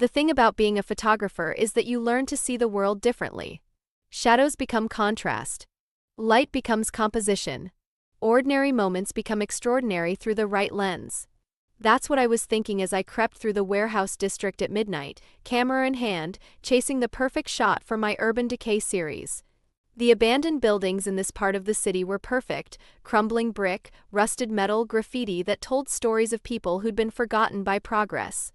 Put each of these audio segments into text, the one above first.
The thing about being a photographer is that you learn to see the world differently. Shadows become contrast. Light becomes composition. Ordinary moments become extraordinary through the right lens. That's what I was thinking as I crept through the warehouse district at midnight, camera in hand, chasing the perfect shot for my urban decay series. The abandoned buildings in this part of the city were perfect: crumbling brick, rusted metal, graffiti that told stories of people who'd been forgotten by progress.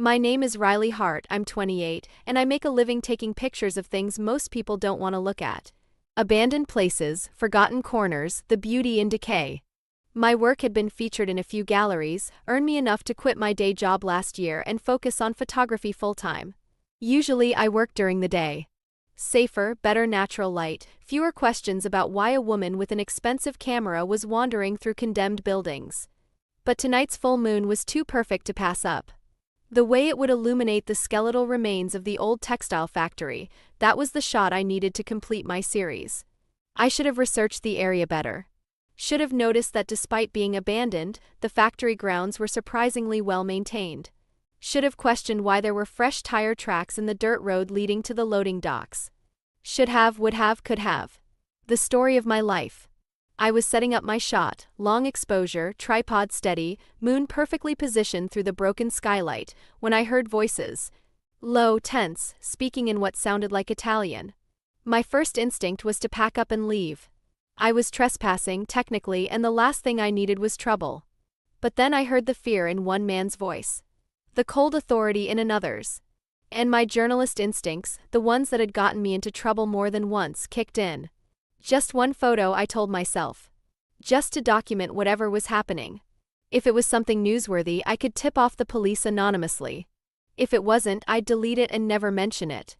My name is Riley Hart, I'm 28, and I make a living taking pictures of things most people don't want to look at. Abandoned places, forgotten corners, the beauty in decay. My work had been featured in a few galleries, earned me enough to quit my day job last year and focus on photography full-time. Usually I work during the day. Safer, better natural light, fewer questions about why a woman with an expensive camera was wandering through condemned buildings. But tonight's full moon was too perfect to pass up. The way it would illuminate the skeletal remains of the old textile factory, that was the shot I needed to complete my series. I should have researched the area better. Should have noticed that despite being abandoned, the factory grounds were surprisingly well maintained. Should have questioned why there were fresh tire tracks in the dirt road leading to the loading docks. Should have, would have, could have. The story of my life. I was setting up my shot, long exposure, tripod steady, moon perfectly positioned through the broken skylight, when I heard voices. Low, tense, speaking in what sounded like Italian. My first instinct was to pack up and leave. I was trespassing, technically, and the last thing I needed was trouble. But then I heard the fear in one man's voice. The cold authority in another's. And my journalist instincts, the ones that had gotten me into trouble more than once, kicked in. Just one photo, I told myself. Just to document whatever was happening. If it was something newsworthy, I could tip off the police anonymously. If it wasn't, I'd delete it and never mention it.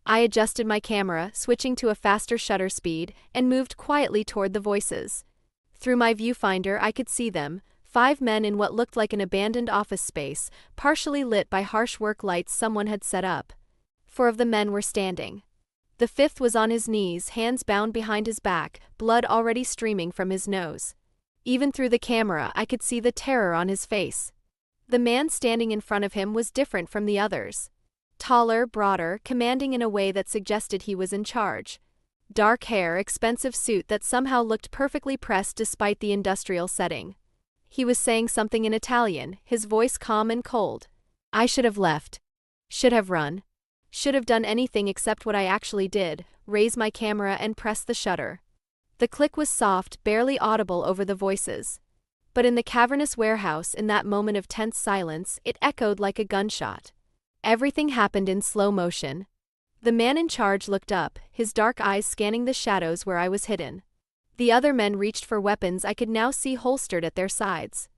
I adjusted my camera, switching to a faster shutter speed, and moved quietly toward the voices. Through my viewfinder I could see them, 5 men in what looked like an abandoned office space, partially lit by harsh work lights someone had set up. 4 of the men were standing. The 5th was on his knees, hands bound behind his back, blood already streaming from his nose. Even through the camera I could see the terror on his face. The man standing in front of him was different from the others. Taller, broader, commanding in a way that suggested he was in charge. Dark hair, expensive suit that somehow looked perfectly pressed despite the industrial setting. He was saying something in Italian, his voice calm and cold. I should have left. Should have run. Should have done anything except what I actually did, raise my camera and press the shutter. The click was soft, barely audible over the voices. But in the cavernous warehouse, in that moment of tense silence, it echoed like a gunshot. Everything happened in slow motion. The man in charge looked up, his dark eyes scanning the shadows where I was hidden. The other men reached for weapons I could now see holstered at their sides.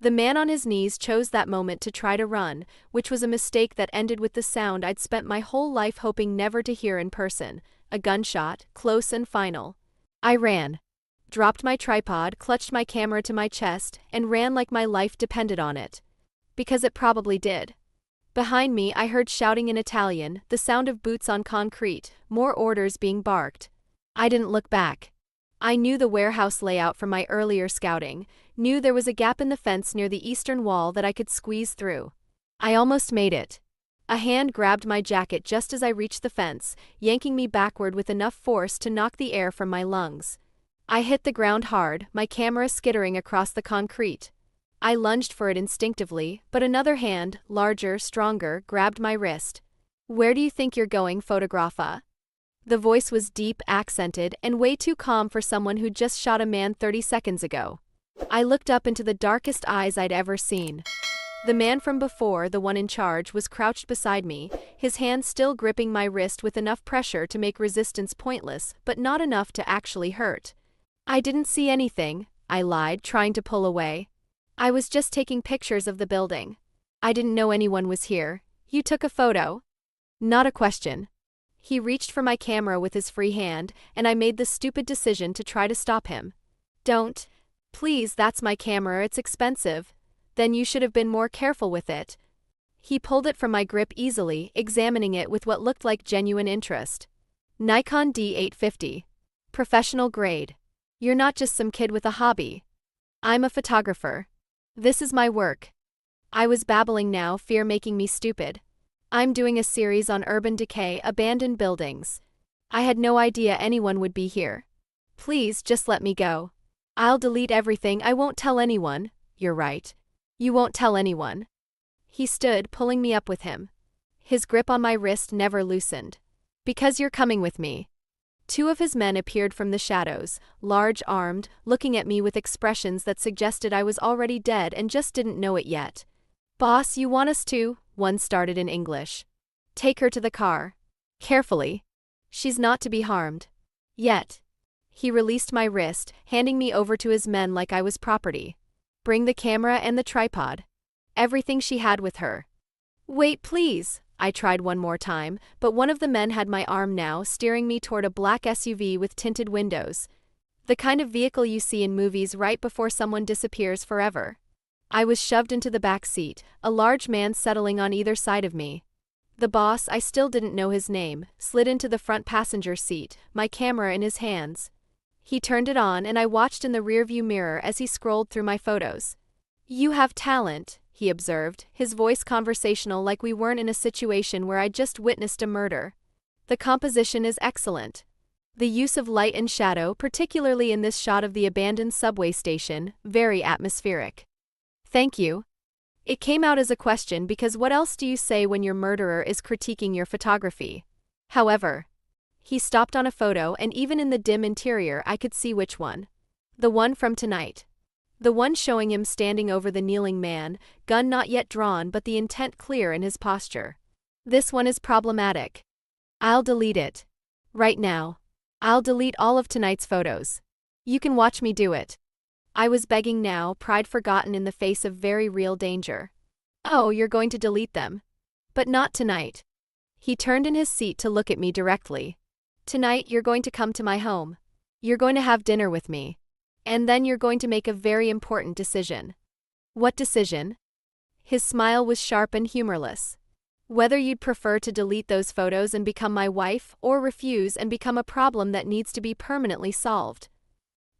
The man on his knees chose that moment to try to run, which was a mistake that ended with the sound I'd spent my whole life hoping never to hear in person, a gunshot, close and final. I ran. Dropped my tripod, clutched my camera to my chest, and ran like my life depended on it. Because it probably did. Behind me I heard shouting in Italian, the sound of boots on concrete, more orders being barked. I didn't look back. I knew the warehouse layout from my earlier scouting, knew there was a gap in the fence near the eastern wall that I could squeeze through. I almost made it. A hand grabbed my jacket just as I reached the fence, yanking me backward with enough force to knock the air from my lungs. I hit the ground hard, my camera skittering across the concrete. I lunged for it instinctively, but another hand, larger, stronger, grabbed my wrist. Where do you think you're going, photographer? The voice was deep, accented, and way too calm for someone who'd just shot a man 30 seconds ago. I looked up into the darkest eyes I'd ever seen. The man from before, the one in charge, was crouched beside me, his hand still gripping my wrist with enough pressure to make resistance pointless, but not enough to actually hurt. I didn't see anything, I lied, trying to pull away. I was just taking pictures of the building. I didn't know anyone was here. You took a photo? Not a question. He reached for my camera with his free hand, and I made the stupid decision to try to stop him. Don't. Please, that's my camera, it's expensive. Then you should have been more careful with it. He pulled it from my grip easily, examining it with what looked like genuine interest. Nikon D850. Professional grade. You're not just some kid with a hobby. I'm a photographer. This is my work. I was babbling now, fear making me stupid. I'm doing a series on urban decay, abandoned buildings. I had no idea anyone would be here. Please, just let me go. I'll delete everything, I won't tell anyone." "You're right. You won't tell anyone." He stood, pulling me up with him. His grip on my wrist never loosened. "Because you're coming with me." Two of his men appeared from the shadows, large-armed, looking at me with expressions that suggested I was already dead and just didn't know it yet. "Boss, you want us to?" one started in English. "Take her to the car. Carefully. She's not to be harmed. Yet." He released my wrist, handing me over to his men like I was property. "Bring the camera and the tripod. Everything she had with her." "Wait, please." I tried one more time, but one of the men had my arm now, steering me toward a black SUV with tinted windows. The kind of vehicle you see in movies right before someone disappears forever. I was shoved into the back seat, a large man settling on either side of me. The boss, I still didn't know his name, slid into the front passenger seat, my camera in his hands. He turned it on and I watched in the rearview mirror as he scrolled through my photos. "You have talent," he observed, his voice conversational like we weren't in a situation where I'd just witnessed a murder. "The composition is excellent. The use of light and shadow, particularly in this shot of the abandoned subway station, very atmospheric." "Thank you." It came out as a question because what else do you say when your murderer is critiquing your photography? However, he stopped on a photo and even in the dim interior I could see which one. The one from tonight. The one showing him standing over the kneeling man, gun not yet drawn but the intent clear in his posture. This one is problematic. I'll delete it. Right now. I'll delete all of tonight's photos. You can watch me do it. I was begging now, pride forgotten in the face of very real danger. "Oh, you're going to delete them. But not tonight." He turned in his seat to look at me directly. "Tonight you're going to come to my home. You're going to have dinner with me. And then you're going to make a very important decision." "What decision?" His smile was sharp and humorless. "Whether you'd prefer to delete those photos and become my wife, or refuse and become a problem that needs to be permanently solved."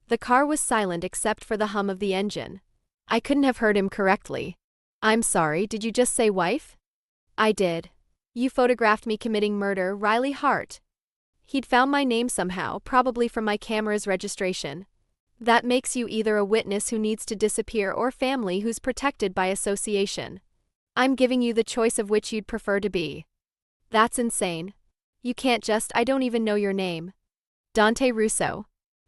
The car was silent except for the hum of the engine. I couldn't have heard him correctly. "I'm sorry, did you just say wife?" "I did. You photographed me committing murder, Riley Hart." He'd found my name somehow, probably from my camera's registration. "That makes you either a witness who needs to disappear or family who's protected by association. I'm giving you the choice of which you'd prefer to be." "That's insane. You can't just, I don't even know your name." "Dante Russo.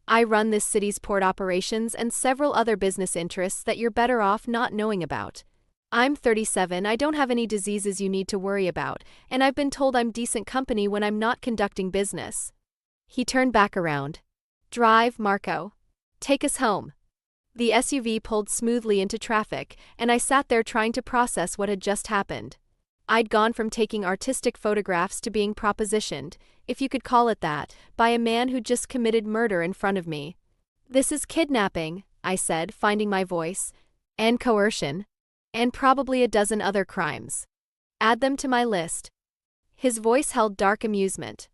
I run this city's port operations and several other business interests that you're better off not knowing about. I'm 37, I don't have any diseases you need to worry about, and I've been told I'm decent company when I'm not conducting business." He turned back around. "Drive, Marco. Take us home." The SUV pulled smoothly into traffic, and I sat there trying to process what had just happened. I'd gone from taking artistic photographs to being propositioned, if you could call it that, by a man who'd just committed murder in front of me. "This is kidnapping," I said, finding my voice. "And coercion. And probably a dozen other crimes. Add them to my list." His voice held dark amusement.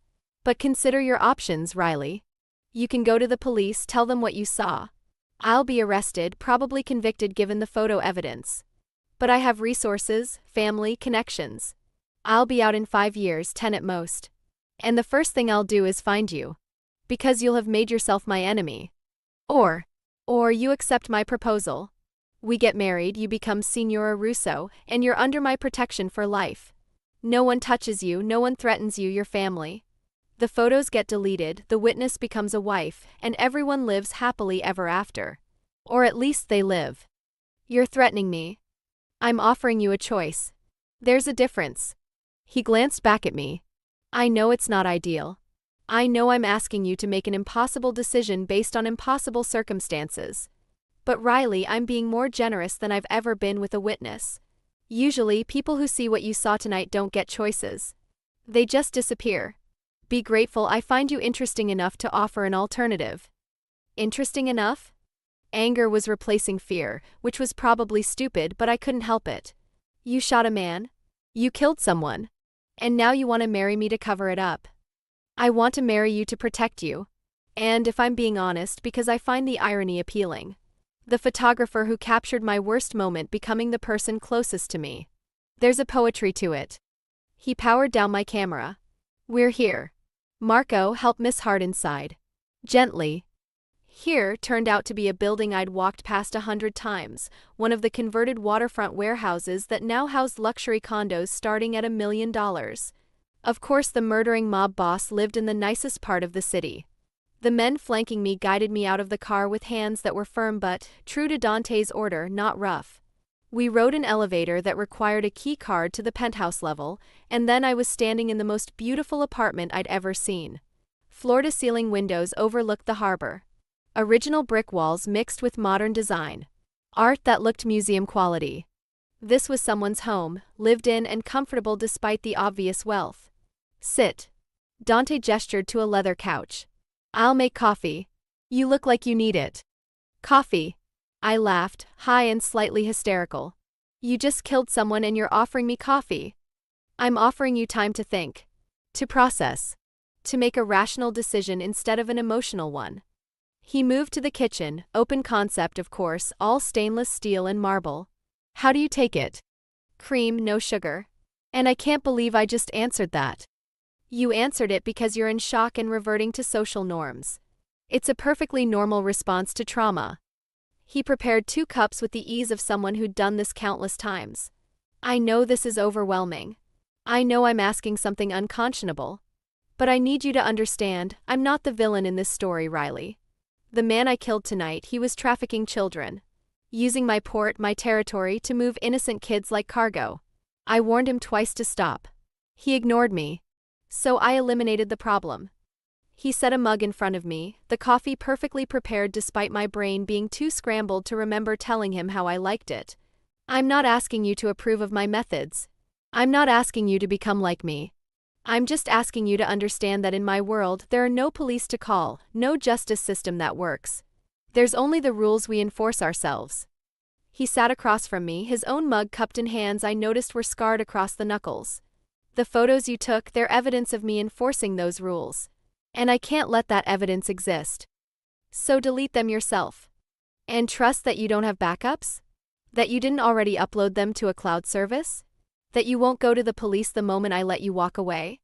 "But consider your options, Riley. You can go to the police, tell them what you saw. I'll be arrested, probably convicted given the photo evidence. But I have resources, family, connections. I'll be out in 5 years, 10 at most. And the first thing I'll do is find you. Because you'll have made yourself my enemy. Or you accept my proposal. We get married, you become Signora Russo, and you're under my protection for life. No one touches you, no one threatens you, your family. The photos get deleted, the witness becomes a wife, and everyone lives happily ever after. Or at least they live. You're threatening me. I'm offering you a choice. There's a difference." He glanced back at me. "I know it's not ideal. I know I'm asking you to make an impossible decision based on impossible circumstances. But Riley, I'm being more generous than I've ever been with a witness. Usually, people who see what you saw tonight don't get choices. They just disappear. Be grateful I find you interesting enough to offer an alternative." Interesting enough? Anger was replacing fear, which was probably stupid, but I couldn't help it. "You shot a man? You killed someone? And now you want to marry me to cover it up?" "I want to marry you to protect you. And, if I'm being honest, because I find the irony appealing. The photographer who captured my worst moment becoming the person closest to me. There's a poetry to it." He powered down my camera. "We're here. Marco, help Miss Hart inside." Gently. Here turned out to be a building I'd walked past 100 times, one of the converted waterfront warehouses that now housed luxury condos starting at $1 million. Of course, the murdering mob boss lived in the nicest part of the city. The men flanking me guided me out of the car with hands that were firm but, true to Dante's order, not rough. We rode an elevator that required a key card to the penthouse level, and then I was standing in the most beautiful apartment I'd ever seen. Floor-to-ceiling windows overlooked the harbor. Original brick walls mixed with modern design. Art that looked museum quality. This was someone's home, lived in and comfortable despite the obvious wealth. "Sit." Dante gestured to a leather couch. "I'll make coffee. You look like you need it." "Coffee?" I laughed, high and slightly hysterical. "You just killed someone and you're offering me coffee." "I'm offering you time to think. To process. To make a rational decision instead of an emotional one." He moved to the kitchen, open concept of course, all stainless steel and marble. "How do you take it?" "Cream, no sugar." "And I can't believe I just answered that." "You answered it because you're in shock and reverting to social norms. It's a perfectly normal response to trauma." He prepared 2 cups with the ease of someone who'd done this countless times. "I know this is overwhelming. I know I'm asking something unconscionable. But I need you to understand, I'm not the villain in this story, Riley. The man I killed tonight, he was trafficking children. Using my port, my territory, to move innocent kids like cargo. I warned him twice to stop. He ignored me. So I eliminated the problem." He set a mug in front of me, the coffee perfectly prepared despite my brain being too scrambled to remember telling him how I liked it. "I'm not asking you to approve of my methods. I'm not asking you to become like me. I'm just asking you to understand that in my world there are no police to call, no justice system that works. There's only the rules we enforce ourselves." He sat across from me, his own mug cupped in hands I noticed were scarred across the knuckles. "The photos you took, they're evidence of me enforcing those rules. And I can't let that evidence exist. So delete them yourself. And trust that you don't have backups? That you didn't already upload them to a cloud service? That you won't go to the police the moment I let you walk away?"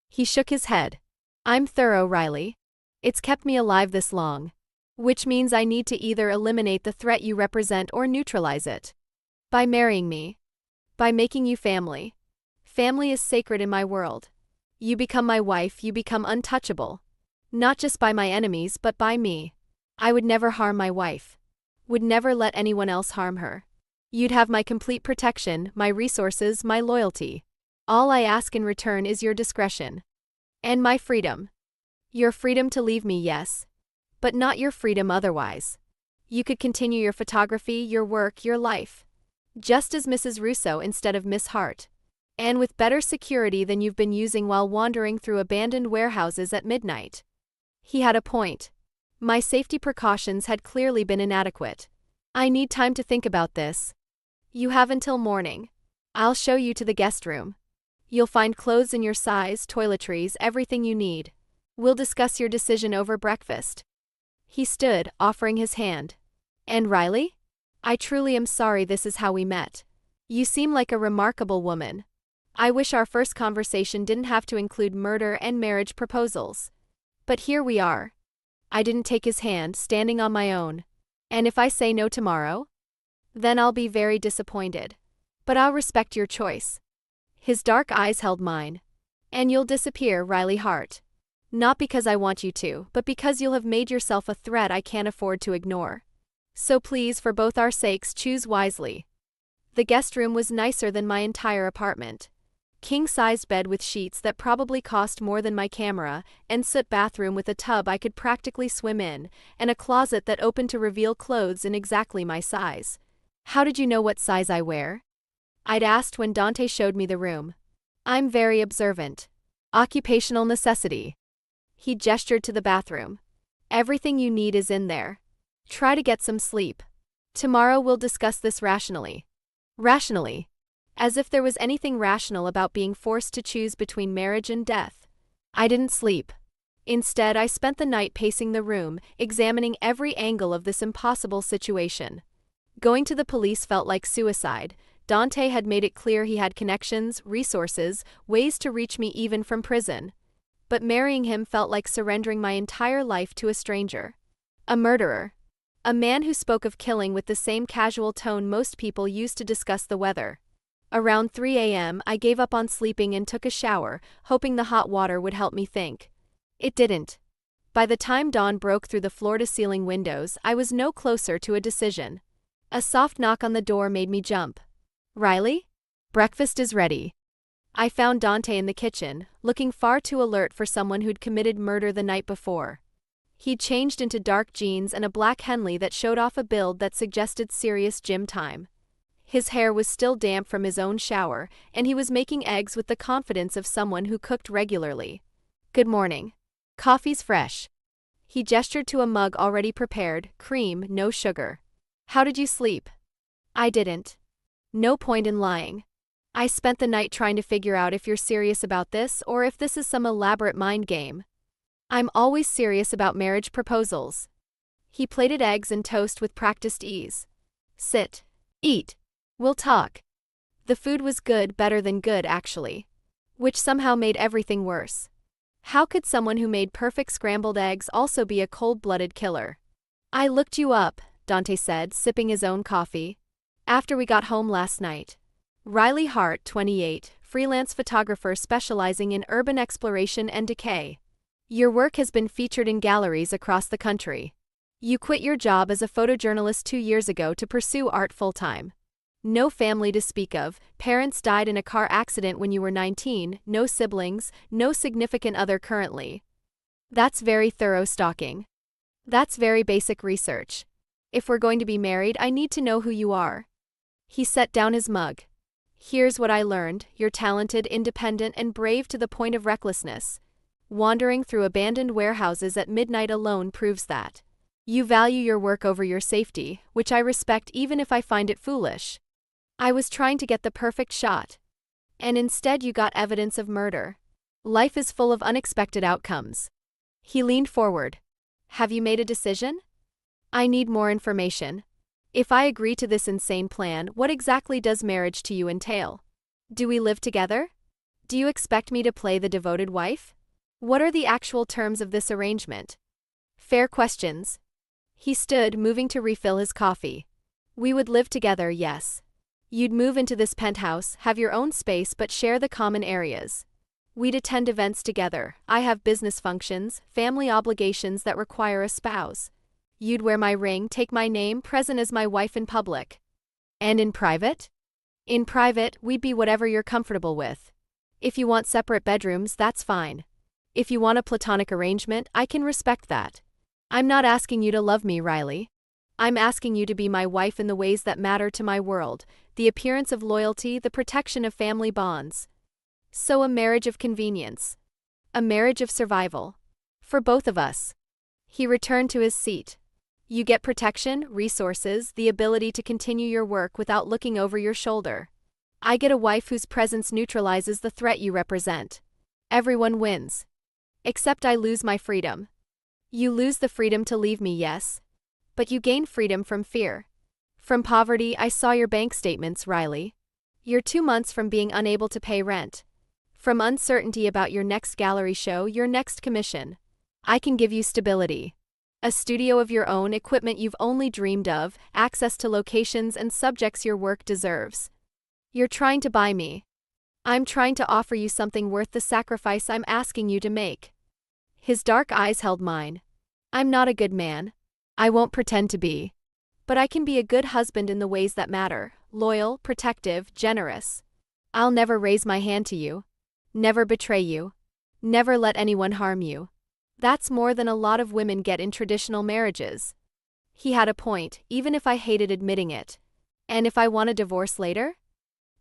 He shook his head. "I'm thorough, Riley. It's kept me alive this long. Which means I need to either eliminate the threat you represent or neutralize it. By marrying me. By making you family. Family is sacred in my world. You become my wife, you become untouchable. Not just by my enemies, but by me. I would never harm my wife. Would never let anyone else harm her. You'd have my complete protection, my resources, my loyalty. All I ask in return is your discretion. And my freedom. Your freedom to leave me, yes. But not your freedom otherwise. You could continue your photography, your work, your life. Just as Mrs. Russo instead of Miss Hart. And with better security than you've been using while wandering through abandoned warehouses at midnight." He had a point. My safety precautions had clearly been inadequate. "I need time to think about this." "You have until morning. I'll show you to the guest room. You'll find clothes in your size, toiletries, everything you need. We'll discuss your decision over breakfast." He stood, offering his hand. "And Riley? I truly am sorry this is how we met. You seem like a remarkable woman. I wish our first conversation didn't have to include murder and marriage proposals. But here we are. I didn't take his hand, standing on my own. And if I say no tomorrow? Then I'll be very disappointed. But I'll respect your choice." His dark eyes held mine. "And you'll disappear, Riley Hart. Not because I want you to, but because you'll have made yourself a threat I can't afford to ignore. So please, for both our sakes, choose wisely." The guest room was nicer than my entire apartment. King-sized bed with sheets that probably cost more than my camera, and soot bathroom with a tub I could practically swim in, and a closet that opened to reveal clothes in exactly my size. "How did you know what size I wear?" I'd asked when Dante showed me the room. "I'm very observant. Occupational necessity." He gestured to the bathroom. "Everything you need is in there. Try to get some sleep. Tomorrow we'll discuss this rationally." Rationally? As if there was anything rational about being forced to choose between marriage and death. I didn't sleep. Instead, I spent the night pacing the room, examining every angle of this impossible situation. Going to the police felt like suicide. Dante had made it clear he had connections, resources, ways to reach me even from prison. But marrying him felt like surrendering my entire life to a stranger. A murderer. A man who spoke of killing with the same casual tone most people use to discuss the weather. Around 3 a.m., I gave up on sleeping and took a shower, hoping the hot water would help me think. It didn't. By the time dawn broke through the floor-to-ceiling windows, I was no closer to a decision. A soft knock on the door made me jump. "Riley? Breakfast is ready." I found Dante in the kitchen, looking far too alert for someone who'd committed murder the night before. He'd changed into dark jeans and a black Henley that showed off a build that suggested serious gym time. His hair was still damp from his own shower, and he was making eggs with the confidence of someone who cooked regularly. "Good morning. Coffee's fresh." He gestured to a mug already prepared, cream, no sugar. "How did you sleep?" "I didn't." "No point in lying. I spent the night trying to figure out if you're serious about this or if this is some elaborate mind game." "I'm always serious about marriage proposals." He plated eggs and toast with practiced ease. "Sit. Eat. We'll talk." The food was good, better than good actually. Which somehow made everything worse. How could someone who made perfect scrambled eggs also be a cold-blooded killer? "I looked you up," Dante said, sipping his own coffee. "After we got home last night." Riley Hart, 28, freelance photographer specializing in urban exploration and decay. "Your work has been featured in galleries across the country. You quit your job as a photojournalist 2 years ago to pursue art full-time. No family to speak of, parents died in a car accident when you were 19, no siblings, no significant other currently." That's very thorough stalking. That's very basic research. If we're going to be married, I need to know who you are. He set down his mug. "Here's what I learned: you're talented, independent, and brave to the point of recklessness. Wandering through abandoned warehouses at midnight alone proves that. You value your work over your safety, which I respect even if I find it foolish. I was trying to get the perfect shot. And instead you got evidence of murder. Life is full of unexpected outcomes." He leaned forward. "Have you made a decision?" "I need more information. If I agree to this insane plan, what exactly does marriage to you entail? Do we live together? Do you expect me to play the devoted wife? What are the actual terms of this arrangement?" "Fair questions." He stood, moving to refill his coffee. "We would live together, yes. You'd move into this penthouse, have your own space but share the common areas. We'd attend events together. I have business functions, family obligations that require a spouse. You'd wear my ring, take my name, present as my wife in public." "And in private?" "In private, we'd be whatever you're comfortable with. If you want separate bedrooms, that's fine. If you want a platonic arrangement, I can respect that. I'm not asking you to love me, Riley. I'm asking you to be my wife in the ways that matter to my world, the appearance of loyalty, the protection of family bonds. So a marriage of convenience. A marriage of survival. For both of us." He returned to his seat. "You get protection, resources, the ability to continue your work without looking over your shoulder. I get a wife whose presence neutralizes the threat you represent. Everyone wins. Except I lose my freedom. You lose the freedom to leave me, yes. But you gain freedom from fear. From poverty. I saw your bank statements, Riley. You're 2 months from being unable to pay rent. From uncertainty about your next gallery show, your next commission. I can give you stability. A studio of your own, equipment you've only dreamed of, access to locations and subjects your work deserves. You're trying to buy me. I'm trying to offer you something worth the sacrifice I'm asking you to make." His dark eyes held mine. "I'm not a good man. I won't pretend to be. But I can be a good husband in the ways that matter, loyal, protective, generous. I'll never raise my hand to you. Never betray you. Never let anyone harm you. That's more than a lot of women get in traditional marriages." He had a point, even if I hated admitting it. "And if I want a divorce later?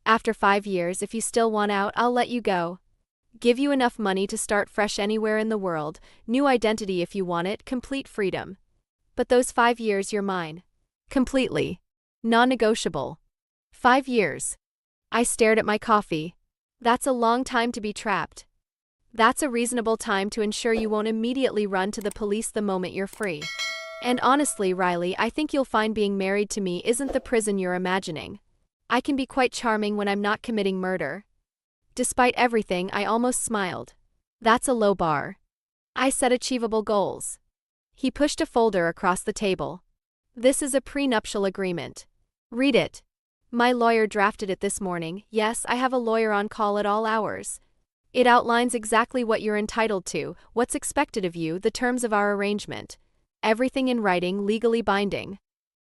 After 5 years, if you still want out, I'll let you go. Give you enough money to start fresh anywhere in the world, new identity if you want it, complete freedom. But those 5 years you're mine. Completely. Non-negotiable. 5 years." I stared at my coffee. "That's a long time to be trapped. That's a reasonable time to ensure you won't immediately run to the police the moment you're free. And honestly, Riley, I think you'll find being married to me isn't the prison you're imagining. I can be quite charming when I'm not committing murder. Despite everything, I almost smiled. That's a low bar. I set achievable goals. He pushed a folder across the table. This is a prenuptial agreement. Read it. My lawyer drafted it this morning. Yes, I have a lawyer on call at all hours. It outlines exactly what you're entitled to, what's expected of you, the terms of our arrangement. Everything in writing, legally binding.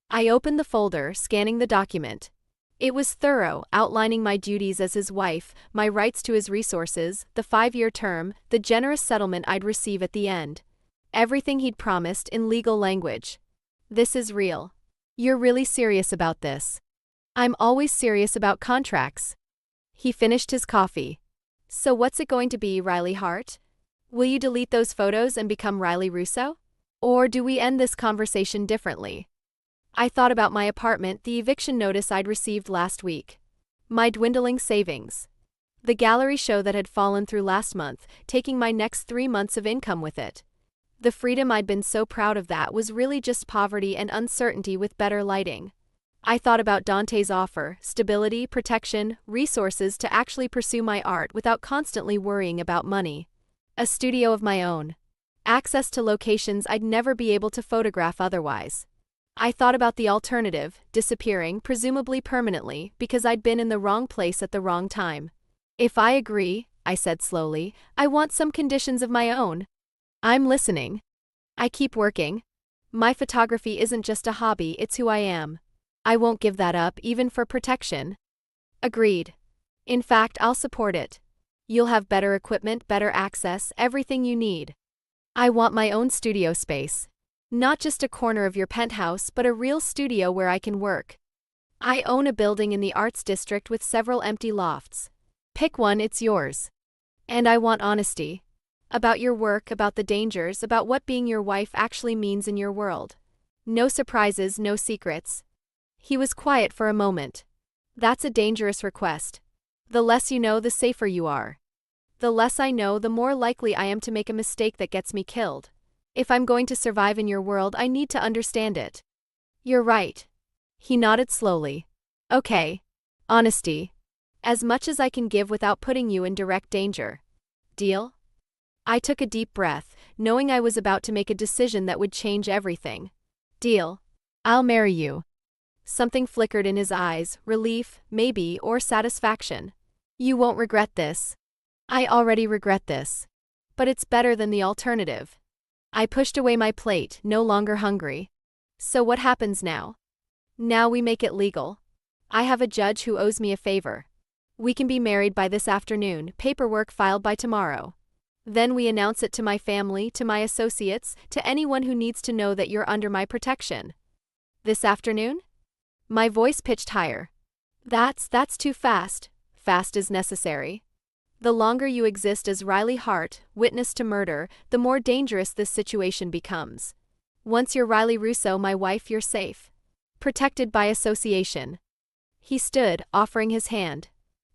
I opened the folder, scanning the document. It was thorough, outlining my duties as his wife, my rights to his resources, the 5-year term, the generous settlement I'd receive at the end. Everything he'd promised in legal language. This is real. You're really serious about this. I'm always serious about contracts. He finished his coffee. So what's it going to be, Riley Hart? Will you delete those photos and become Riley Russo? Or do we end this conversation differently? I thought about my apartment, the eviction notice I'd received last week. My dwindling savings. The gallery show that had fallen through last month, taking my next 3 months of income with it. The freedom I'd been so proud of that was really just poverty and uncertainty with better lighting. I thought about Dante's offer, stability, protection, resources to actually pursue my art without constantly worrying about money. A studio of my own. Access to locations I'd never be able to photograph otherwise. I thought about the alternative, disappearing, presumably permanently, because I'd been in the wrong place at the wrong time. If I agree, I said slowly, I want some conditions of my own. I'm listening. I keep working. My photography isn't just a hobby, it's who I am. I won't give that up, even for protection. Agreed. In fact, I'll support it. You'll have better equipment, better access, everything you need. I want my own studio space. Not just a corner of your penthouse, but a real studio where I can work. I own a building in the Arts District with several empty lofts. Pick one, it's yours. And I want honesty. About your work, about the dangers, about what being your wife actually means in your world. No surprises, no secrets. He was quiet for a moment. That's a dangerous request. The less you know, the safer you are. The less I know, the more likely I am to make a mistake that gets me killed. If I'm going to survive in your world, I need to understand it. You're right. He nodded slowly. Okay. Honesty. As much as I can give without putting you in direct danger. Deal? I took a deep breath, knowing I was about to make a decision that would change everything. Deal. I'll marry you. Something flickered in his eyes, relief, maybe, or satisfaction. You won't regret this. I already regret this. But it's better than the alternative. I pushed away my plate, no longer hungry. So what happens now? Now we make it legal. I have a judge who owes me a favor. We can be married by this afternoon, paperwork filed by tomorrow. Then we announce it to my family, to my associates, to anyone who needs to know that you're under my protection. This afternoon? My voice pitched higher. That's too fast. Fast is necessary. The longer you exist as Riley Hart, witness to murder, the more dangerous this situation becomes. Once you're Riley Russo, my wife, you're safe. Protected by association. He stood, offering his hand.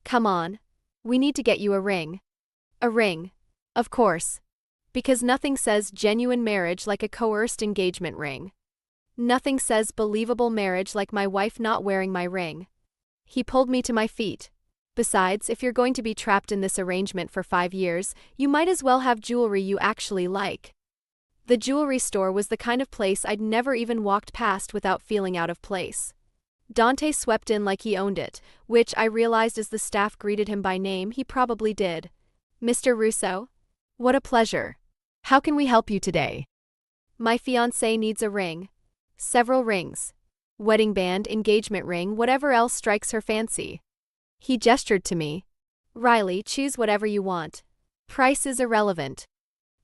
Come on. We need to get you a ring. A ring. Of course. Because nothing says genuine marriage like a coerced engagement ring. Nothing says believable marriage like my wife not wearing my ring. He pulled me to my feet. Besides, if you're going to be trapped in this arrangement for 5 years, you might as well have jewelry you actually like. The jewelry store was the kind of place I'd never even walked past without feeling out of place. Dante swept in like he owned it, which I realized as the staff greeted him by name he probably did. Mr. Russo? What a pleasure. How can we help you today? My fiancé needs a ring. Several rings. Wedding band, engagement ring, whatever else strikes her fancy. He gestured to me. Riley, choose whatever you want. Price is irrelevant.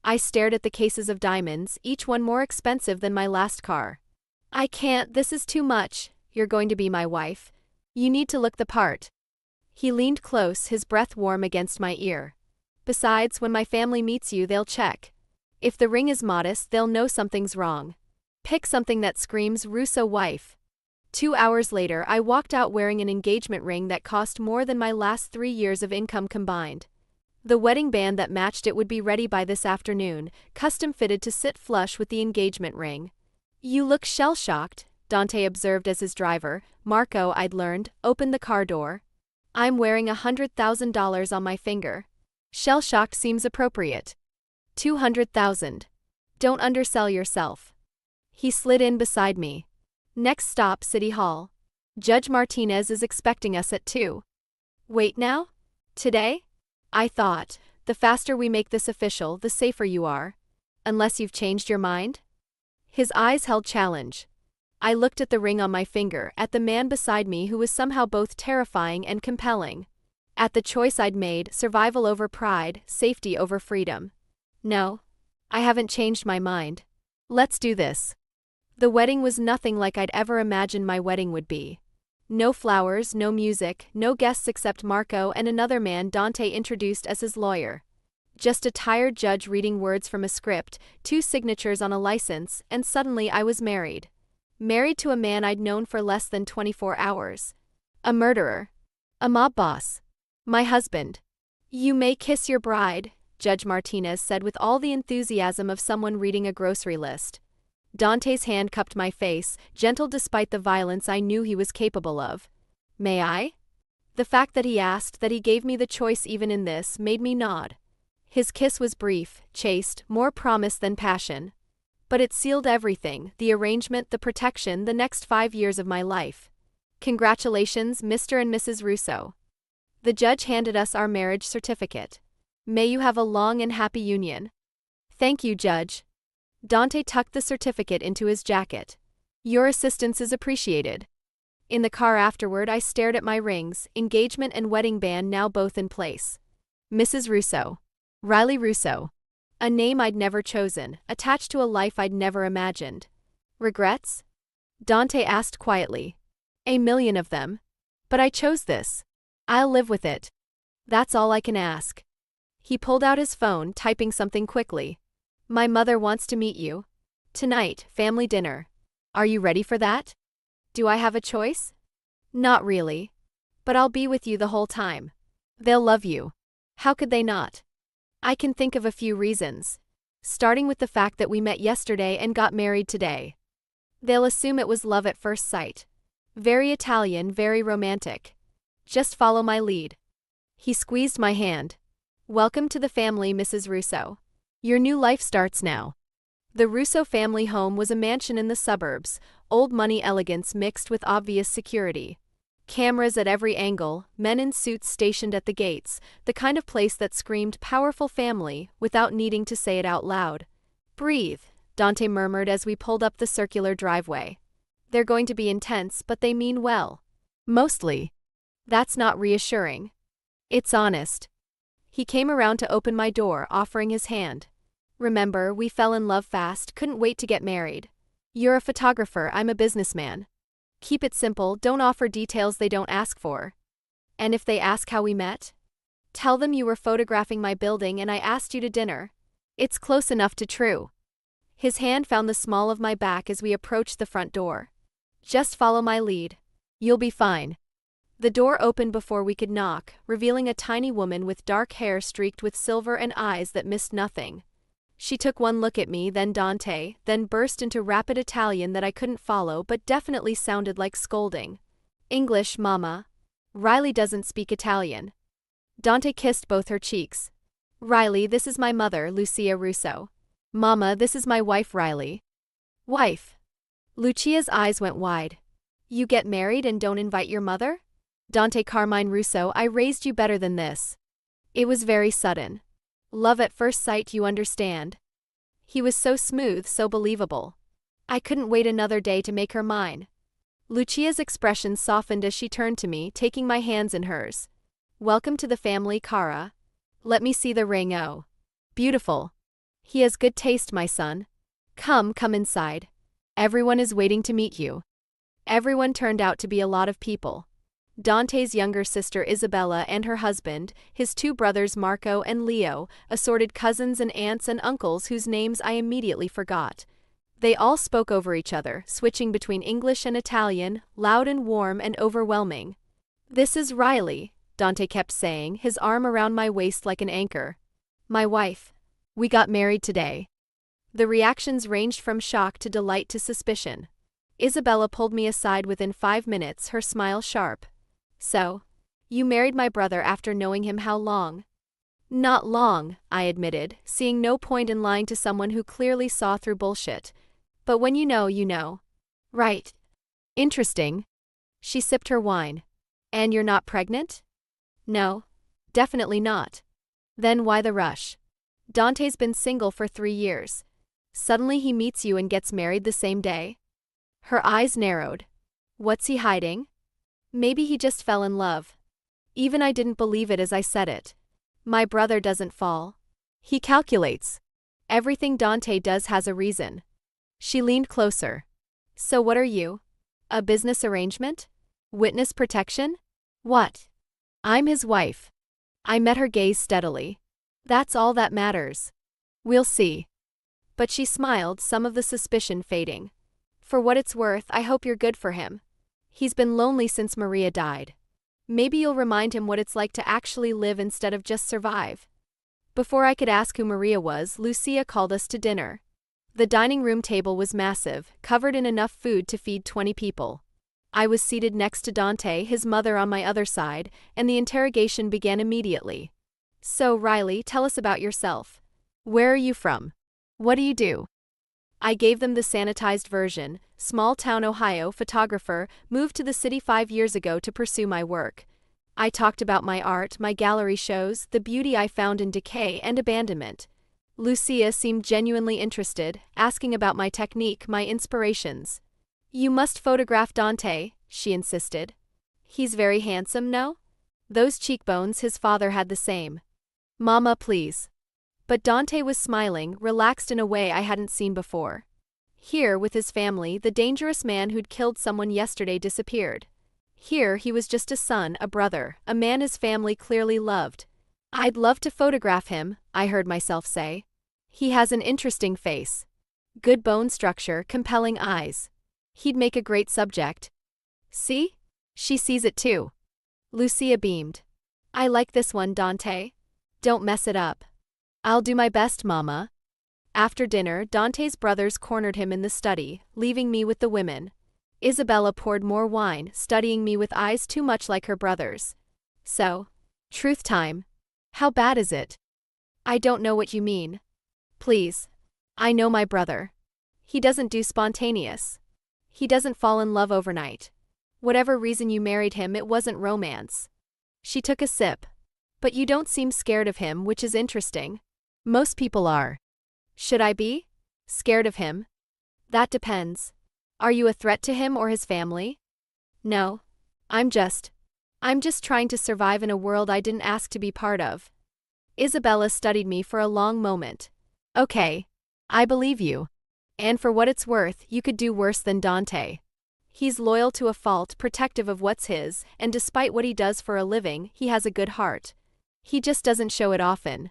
I stared at the cases of diamonds, each one more expensive than my last car. I can't, this is too much. You're going to be my wife. You need to look the part. He leaned close, his breath warm against my ear. Besides, when my family meets you, they'll check. If the ring is modest, they'll know something's wrong. Pick something that screams Russo wife. 2 hours later, I walked out wearing an engagement ring that cost more than my last 3 years of income combined. The wedding band that matched it would be ready by this afternoon, custom fitted to sit flush with the engagement ring. You look shell-shocked. Dante observed as his driver, Marco, I'd learned, opened the car door. I'm wearing $100,000 on my finger. Shell-shocked seems appropriate. 200,000. Don't undersell yourself. He slid in beside me. Next stop, City Hall. Judge Martinez is expecting us at 2. Wait now? Today? I thought, the faster we make this official, the safer you are. Unless you've changed your mind? His eyes held challenge. I looked at the ring on my finger, at the man beside me who was somehow both terrifying and compelling. At the choice I'd made, survival over pride, safety over freedom. No. I haven't changed my mind. Let's do this. The wedding was nothing like I'd ever imagined my wedding would be. No flowers, no music, no guests except Marco and another man Dante introduced as his lawyer. Just a tired judge reading words from a script, 2 signatures on a license, and suddenly I was married. Married to a man I'd known for less than 24 hours. A murderer. A mob boss. My husband. You may kiss your bride, Judge Martinez said with all the enthusiasm of someone reading a grocery list. Dante's hand cupped my face, gentle despite the violence I knew he was capable of. May I? The fact that he asked, that he gave me the choice even in this, made me nod. His kiss was brief, chaste, more promise than passion. But it sealed everything, the arrangement, the protection, the next 5 years of my life. Congratulations, Mr. and Mrs. Russo. The judge handed us our marriage certificate. May you have a long and happy union. Thank you, Judge. Dante tucked the certificate into his jacket. Your assistance is appreciated. In the car afterward, I stared at my rings, engagement and wedding band now both in place. Mrs. Russo. Riley Russo. A name I'd never chosen, attached to a life I'd never imagined. Regrets? Dante asked quietly. A million of them. But I chose this. I'll live with it. That's all I can ask. He pulled out his phone, typing something quickly. My mother wants to meet you. Tonight, family dinner. Are you ready for that? Do I have a choice? Not really. But I'll be with you the whole time. They'll love you. How could they not? I can think of a few reasons. Starting with the fact that we met yesterday and got married today. They'll assume it was love at first sight. Very Italian, very romantic. Just follow my lead. He squeezed my hand. Welcome to the family, Mrs. Russo. Your new life starts now. The Russo family home was a mansion in the suburbs, old money elegance mixed with obvious security. Cameras at every angle, men in suits stationed at the gates, the kind of place that screamed powerful family without needing to say it out loud. Breathe, Dante murmured as we pulled up the circular driveway. They're going to be intense, but they mean well. Mostly. That's not reassuring. It's honest. He came around to open my door, offering his hand. Remember, we fell in love fast, couldn't wait to get married. You're a photographer, I'm a businessman. Keep it simple, don't offer details they don't ask for. And if they ask how we met? Tell them you were photographing my building and I asked you to dinner. It's close enough to true. His hand found the small of my back as we approached the front door. Just follow my lead. You'll be fine. The door opened before we could knock, revealing a tiny woman with dark hair streaked with silver and eyes that missed nothing. She took one look at me, then Dante, then burst into rapid Italian that I couldn't follow but definitely sounded like scolding. English, Mama. Riley doesn't speak Italian. Dante kissed both her cheeks. Riley, this is my mother, Lucia Russo. Mama, this is my wife, Riley. Wife. Lucia's eyes went wide. You get married and don't invite your mother? Dante Carmine Russo, I raised you better than this. It was very sudden. Love at first sight, you understand. He was so smooth, so believable. I couldn't wait another day to make her mine. Lucia's expression softened as she turned to me, taking my hands in hers. Welcome to the family, Cara. Let me see the ring. Oh. Beautiful. He has good taste, my son. Come inside. Everyone is waiting to meet you. Everyone turned out to be a lot of people. Dante's younger sister Isabella and her husband, his 2 brothers Marco and Leo, assorted cousins and aunts and uncles whose names I immediately forgot. They all spoke over each other, switching between English and Italian, loud and warm and overwhelming. This is Riley, Dante kept saying, his arm around my waist like an anchor. My wife. We got married today. The reactions ranged from shock to delight to suspicion. Isabella pulled me aside within 5 minutes, her smile sharp. So, you married my brother after knowing him how long? Not long, I admitted, seeing no point in lying to someone who clearly saw through bullshit. But when you know, you know. Right. Interesting. She sipped her wine. And you're not pregnant? No. Definitely not. Then why the rush? Dante's been single for 3 years. Suddenly he meets you and gets married the same day? Her eyes narrowed. What's he hiding? Maybe he just fell in love. Even I didn't believe it as I said it. My brother doesn't fall. He calculates. Everything Dante does has a reason. She leaned closer. So what are you? A business arrangement? Witness protection? What? I'm his wife. I met her gaze steadily. That's all that matters. We'll see. But she smiled, some of the suspicion fading. For what it's worth, I hope you're good for him. He's been lonely since Maria died. Maybe you'll remind him what it's like to actually live instead of just survive. Before I could ask who Maria was, Lucia called us to dinner. The dining room table was massive, covered in enough food to feed 20 people. I was seated next to Dante, his mother on my other side, and the interrogation began immediately. So, Riley, tell us about yourself. Where are you from? What do you do? I gave them the sanitized version. Small-town Ohio, photographer, moved to the city 5 years ago to pursue my work. I talked about my art, my gallery shows, the beauty I found in decay and abandonment. Lucia seemed genuinely interested, asking about my technique, my inspirations. You must photograph Dante, she insisted. He's very handsome, no? Those cheekbones, his father had the same. Mama, please. But Dante was smiling, relaxed in a way I hadn't seen before. Here, with his family, the dangerous man who'd killed someone yesterday disappeared. Here, he was just a son, a brother, a man his family clearly loved. I'd love to photograph him, I heard myself say. He has an interesting face. Good bone structure, compelling eyes. He'd make a great subject. See? She sees it too. Lucia beamed. I like this one, Dante. Don't mess it up. I'll do my best, Mama. After dinner, Dante's brothers cornered him in the study, leaving me with the women. Isabella poured more wine, studying me with eyes too much like her brothers. So, truth time. How bad is it? I don't know what you mean. Please. I know my brother. He doesn't do spontaneous. He doesn't fall in love overnight. Whatever reason you married him, it wasn't romance. She took a sip. But you don't seem scared of him, which is interesting. Most people are. Should I be? Scared of him? That depends. Are you a threat to him or his family? No. I'm just trying to survive in a world I didn't ask to be part of. Isabella studied me for a long moment. Okay. I believe you. And for what it's worth, you could do worse than Dante. He's loyal to a fault, protective of what's his, and despite what he does for a living, he has a good heart. He just doesn't show it often.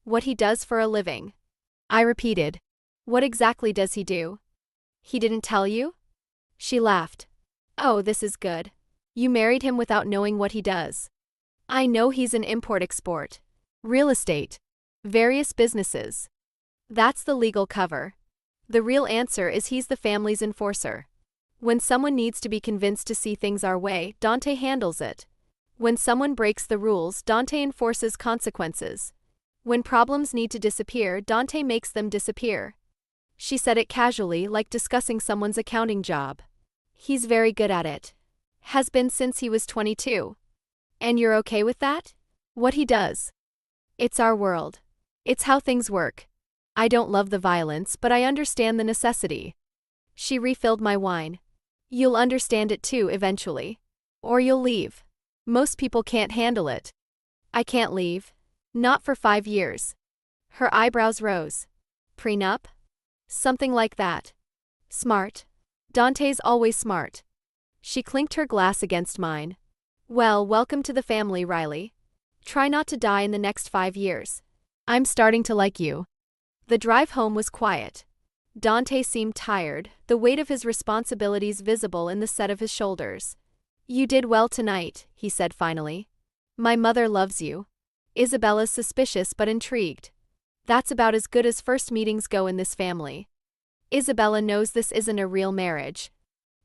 What he does for a living? I repeated. What exactly does he do? He didn't tell you? She laughed. Oh, this is good. You married him without knowing what he does. I know he's an import-export. Real estate. Various businesses. That's the legal cover. The real answer is he's the family's enforcer. When someone needs to be convinced to see things our way, Dante handles it. When someone breaks the rules, Dante enforces consequences. When problems need to disappear, Dante makes them disappear. She said it casually, like discussing someone's accounting job. He's very good at it. Has been since he was 22. And you're okay with that? What he does? It's our world. It's how things work. I don't love the violence, but I understand the necessity. She refilled my wine. You'll understand it too, eventually. Or you'll leave. Most people can't handle it. I can't leave. Not for 5 years. Her eyebrows rose. Prenup? Something like that. Smart. Dante's always smart. She clinked her glass against mine. Well, welcome to the family, Riley. Try not to die in the next 5 years. I'm starting to like you. The drive home was quiet. Dante seemed tired, the weight of his responsibilities visible in the set of his shoulders. You did well tonight, he said finally. My mother loves you. Isabella's suspicious but intrigued. That's about as good as first meetings go in this family. Isabella knows this isn't a real marriage.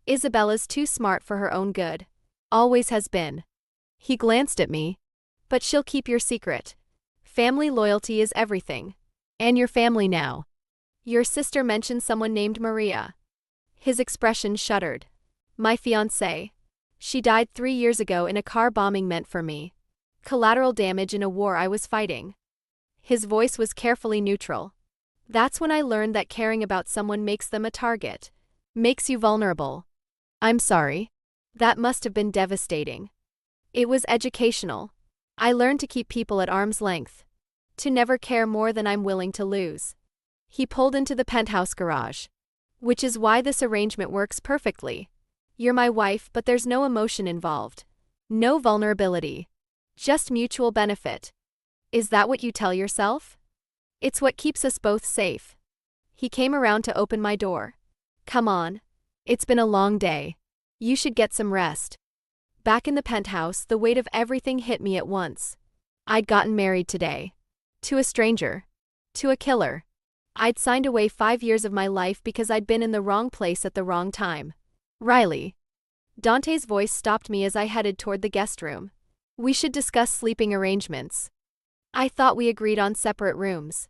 Isabella's too smart for her own good. Always has been. He glanced at me. But she'll keep your secret. Family loyalty is everything. And your family now. Your sister mentioned someone named Maria. His expression shuddered. My fiancée. She died 3 years ago in a car bombing meant for me. Collateral damage in a war I was fighting. His voice was carefully neutral. That's when I learned that caring about someone makes them a target. Makes you vulnerable. I'm sorry. That must have been devastating. It was educational. I learned to keep people at arm's length. To never care more than I'm willing to lose. He pulled into the penthouse garage. Which is why this arrangement works perfectly. You're my wife, but there's no emotion involved. No vulnerability. Just mutual benefit. Is that what you tell yourself? It's what keeps us both safe. He came around to open my door. Come on. It's been a long day. You should get some rest. Back in the penthouse, the weight of everything hit me at once. I'd gotten married today. To a stranger. To a killer. I'd signed away 5 years of my life because I'd been in the wrong place at the wrong time. Riley. Dante's voice stopped me as I headed toward the guest room. We should discuss sleeping arrangements. I thought we agreed on separate rooms.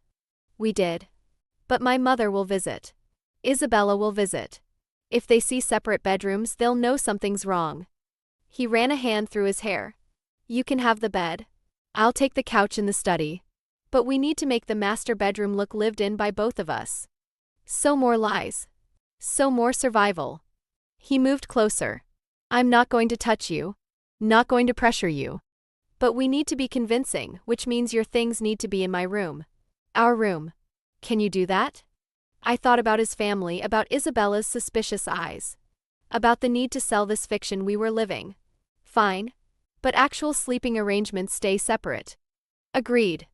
We did. But my mother will visit. Isabella will visit. If they see separate bedrooms, they'll know something's wrong. He ran a hand through his hair. You can have the bed. I'll take the couch in the study. But we need to make the master bedroom look lived in by both of us. So more lies. So more survival. He moved closer. I'm not going to touch you. Not going to pressure you. But we need to be convincing, which means your things need to be in my room. Our room. Can you do that? I thought about his family, about Isabella's suspicious eyes. About the need to sell this fiction we were living. Fine. But actual sleeping arrangements stay separate. Agreed.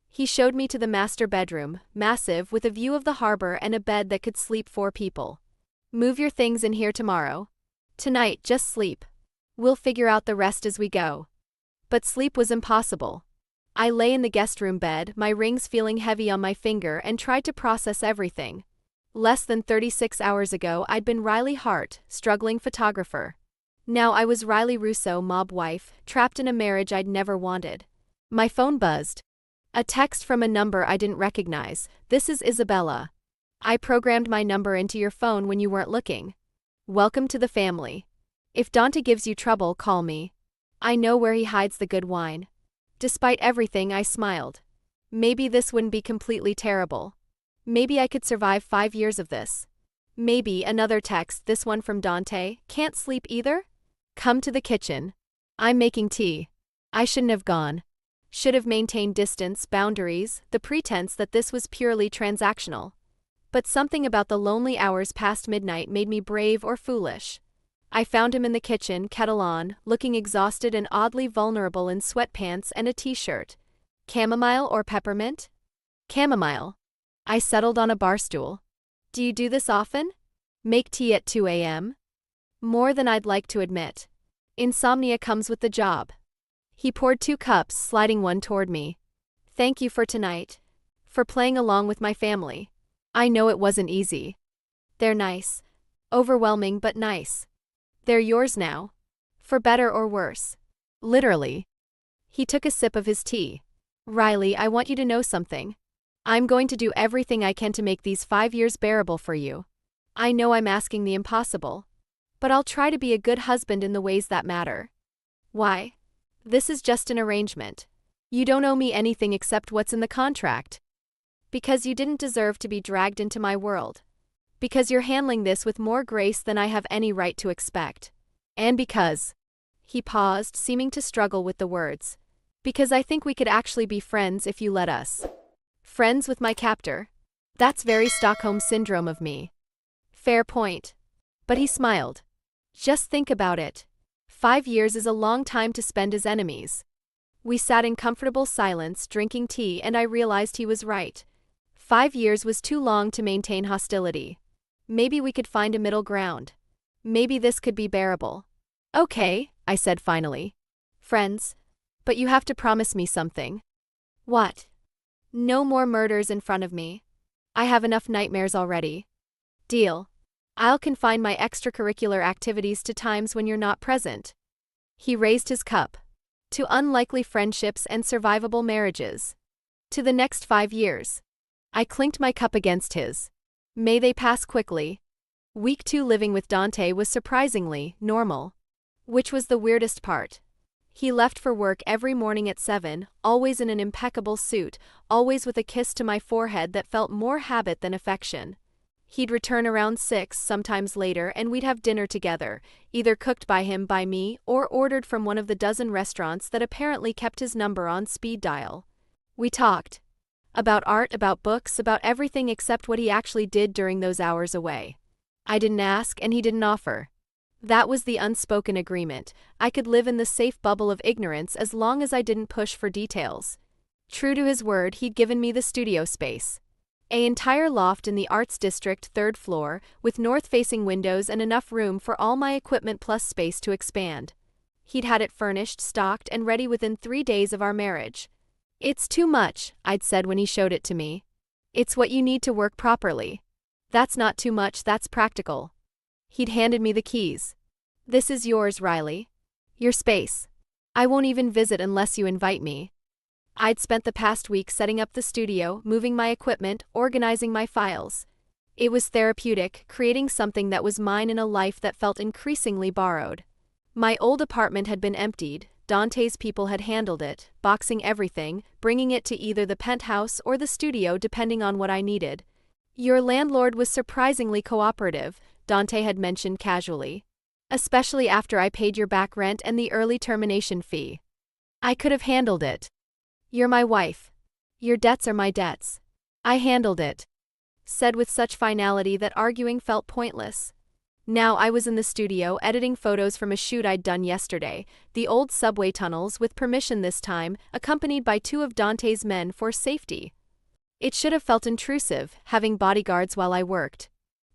He showed me to the master bedroom, massive, with a view of the harbor and a bed that could sleep 4 people. Move your things in here tomorrow. Tonight, just sleep. We'll figure out the rest as we go. But sleep was impossible. I lay in the guest room bed, my rings feeling heavy on my finger, and tried to process everything. Less than 36 hours ago, I'd been Riley Hart, struggling photographer. Now I was Riley Russo, mob wife, trapped in a marriage I'd never wanted. My phone buzzed. A text from a number I didn't recognize. This is Isabella. I programmed my number into your phone when you weren't looking. Welcome to the family. If Dante gives you trouble, call me. I know where he hides the good wine. Despite everything, I smiled. Maybe this wouldn't be completely terrible. Maybe I could survive 5 years of this. Maybe another text, this one from Dante. Can't sleep either? Come to the kitchen. I'm making tea. I shouldn't have gone. Should have maintained distance, boundaries, the pretense that this was purely transactional. But something about the lonely hours past midnight made me brave or foolish. I found him in the kitchen, kettle on, looking exhausted and oddly vulnerable in sweatpants and a t-shirt. Chamomile or peppermint? Chamomile. I settled on a bar stool. Do you do this often? Make tea at 2 a.m.? More than I'd like to admit. Insomnia comes with the job. He poured 2 cups, sliding one toward me. Thank you for tonight. For playing along with my family. I know it wasn't easy. They're nice. Overwhelming but nice. They're yours now. For better or worse. Literally. He took a sip of his tea. Riley, I want you to know something. I'm going to do everything I can to make these 5 years bearable for you. I know I'm asking the impossible. But I'll try to be a good husband in the ways that matter. Why? This is just an arrangement. You don't owe me anything except what's in the contract. Because you didn't deserve to be dragged into my world. Because you're handling this with more grace than I have any right to expect. And because... He paused, seeming to struggle with the words. Because I think we could actually be friends if you let us. Friends with my captor? That's very Stockholm Syndrome of me. Fair point. But he smiled. Just think about it. 5 years is a long time to spend as enemies. We sat in comfortable silence, drinking tea, and I realized he was right. 5 years was too long to maintain hostility. Maybe we could find a middle ground. Maybe this could be bearable. Okay, I said finally. Friends. But you have to promise me something. What? No more murders in front of me. I have enough nightmares already. Deal. I'll confine my extracurricular activities to times when you're not present. He raised his cup. To unlikely friendships and survivable marriages. To the next 5 years. I clinked my cup against his. May they pass quickly. Week 2 living with Dante was surprisingly normal. Which was the weirdest part. He left for work every morning at 7, always in an impeccable suit, always with a kiss to my forehead that felt more habit than affection. He'd return around 6, sometimes later, and we'd have dinner together, either cooked by him by me or ordered from one of the dozen restaurants that apparently kept his number on speed dial. We talked. About art, about books, about everything except what he actually did during those hours away. I didn't ask and he didn't offer. That was the unspoken agreement. I could live in the safe bubble of ignorance as long as I didn't push for details. True to his word, he'd given me the studio space. An entire loft in the Arts District 3rd floor, with north-facing windows and enough room for all my equipment plus space to expand. He'd had it furnished, stocked, and ready within 3 days of our marriage. It's too much, I'd said when he showed it to me. It's what you need to work properly. That's not too much, that's practical. He'd handed me the keys. This is yours, Riley. Your space. I won't even visit unless you invite me. I'd spent the past week setting up the studio, moving my equipment, organizing my files. It was therapeutic, creating something that was mine in a life that felt increasingly borrowed. My old apartment had been emptied, Dante's people had handled it, boxing everything, bringing it to either the penthouse or the studio depending on what I needed. Your landlord was surprisingly cooperative, Dante had mentioned casually. Especially after I paid your back rent and the early termination fee. I could have handled it. You're my wife. Your debts are my debts. I handled it. Said with such finality that arguing felt pointless. Now I was in the studio editing photos from a shoot I'd done yesterday, the old subway tunnels with permission this time, accompanied by 2 of Dante's men for safety. It should have felt intrusive, having bodyguards while I worked.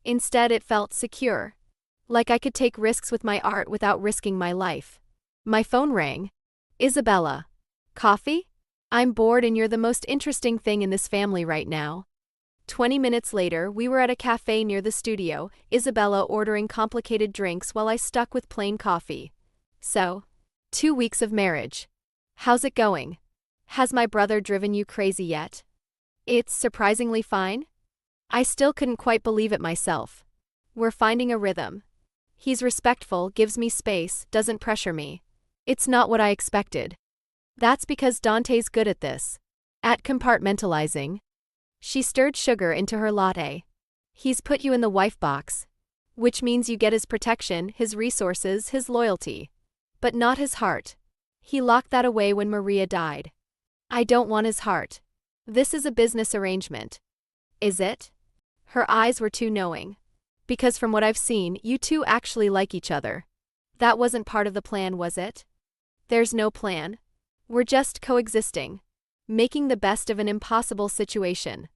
Instead it felt secure. Like I could take risks with my art without risking my life. My phone rang. Isabella. Coffee? I'm bored and you're the most interesting thing in this family right now. 20 minutes later, we were at a cafe near the studio, Isabella ordering complicated drinks while I stuck with plain coffee. So, 2 weeks of marriage. How's it going? Has my brother driven you crazy yet? It's surprisingly fine. I still couldn't quite believe it myself. We're finding a rhythm. He's respectful, gives me space, doesn't pressure me. It's not what I expected. That's because Dante's good at this. At compartmentalizing. She stirred sugar into her latte. He's put you in the wife box. Which means you get his protection, his resources, his loyalty. But not his heart. He locked that away when Maria died. I don't want his heart. This is a business arrangement. Is it? Her eyes were too knowing. Because from what I've seen, you two actually like each other. That wasn't part of the plan, was it? There's no plan. We're just coexisting. Making the best of an impossible situation.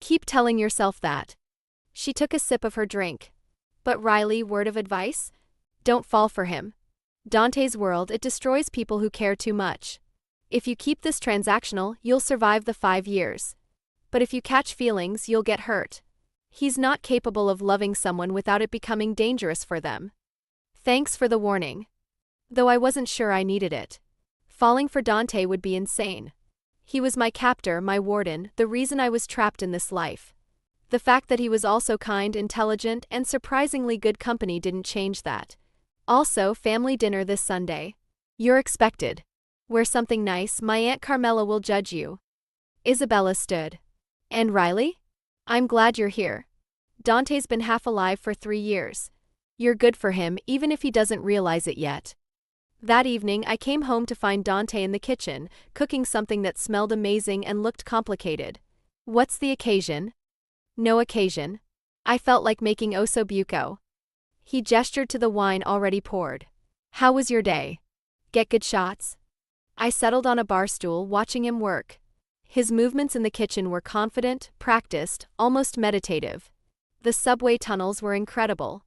Keep telling yourself that. She took a sip of her drink. But Riley, word of advice? Don't fall for him. Dante's world, it destroys people who care too much. If you keep this transactional, you'll survive the 5 years. But if you catch feelings, you'll get hurt. He's not capable of loving someone without it becoming dangerous for them. Thanks for the warning. Though I wasn't sure I needed it. Falling for Dante would be insane. He was my captor, my warden, the reason I was trapped in this life. The fact that he was also kind, intelligent, and surprisingly good company didn't change that. Also, family dinner this Sunday. You're expected. Wear something nice, my Aunt Carmela will judge you. Isabella stood. And Riley? I'm glad you're here. Dante's been half alive for 3 years. You're good for him, even if he doesn't realize it yet. That evening, I came home to find Dante in the kitchen, cooking something that smelled amazing and looked complicated. What's the occasion? No occasion. I felt like making osso buco. He gestured to the wine already poured. How was your day? Get good shots? I settled on a bar stool, watching him work. His movements in the kitchen were confident, practiced, almost meditative. The subway tunnels were incredible.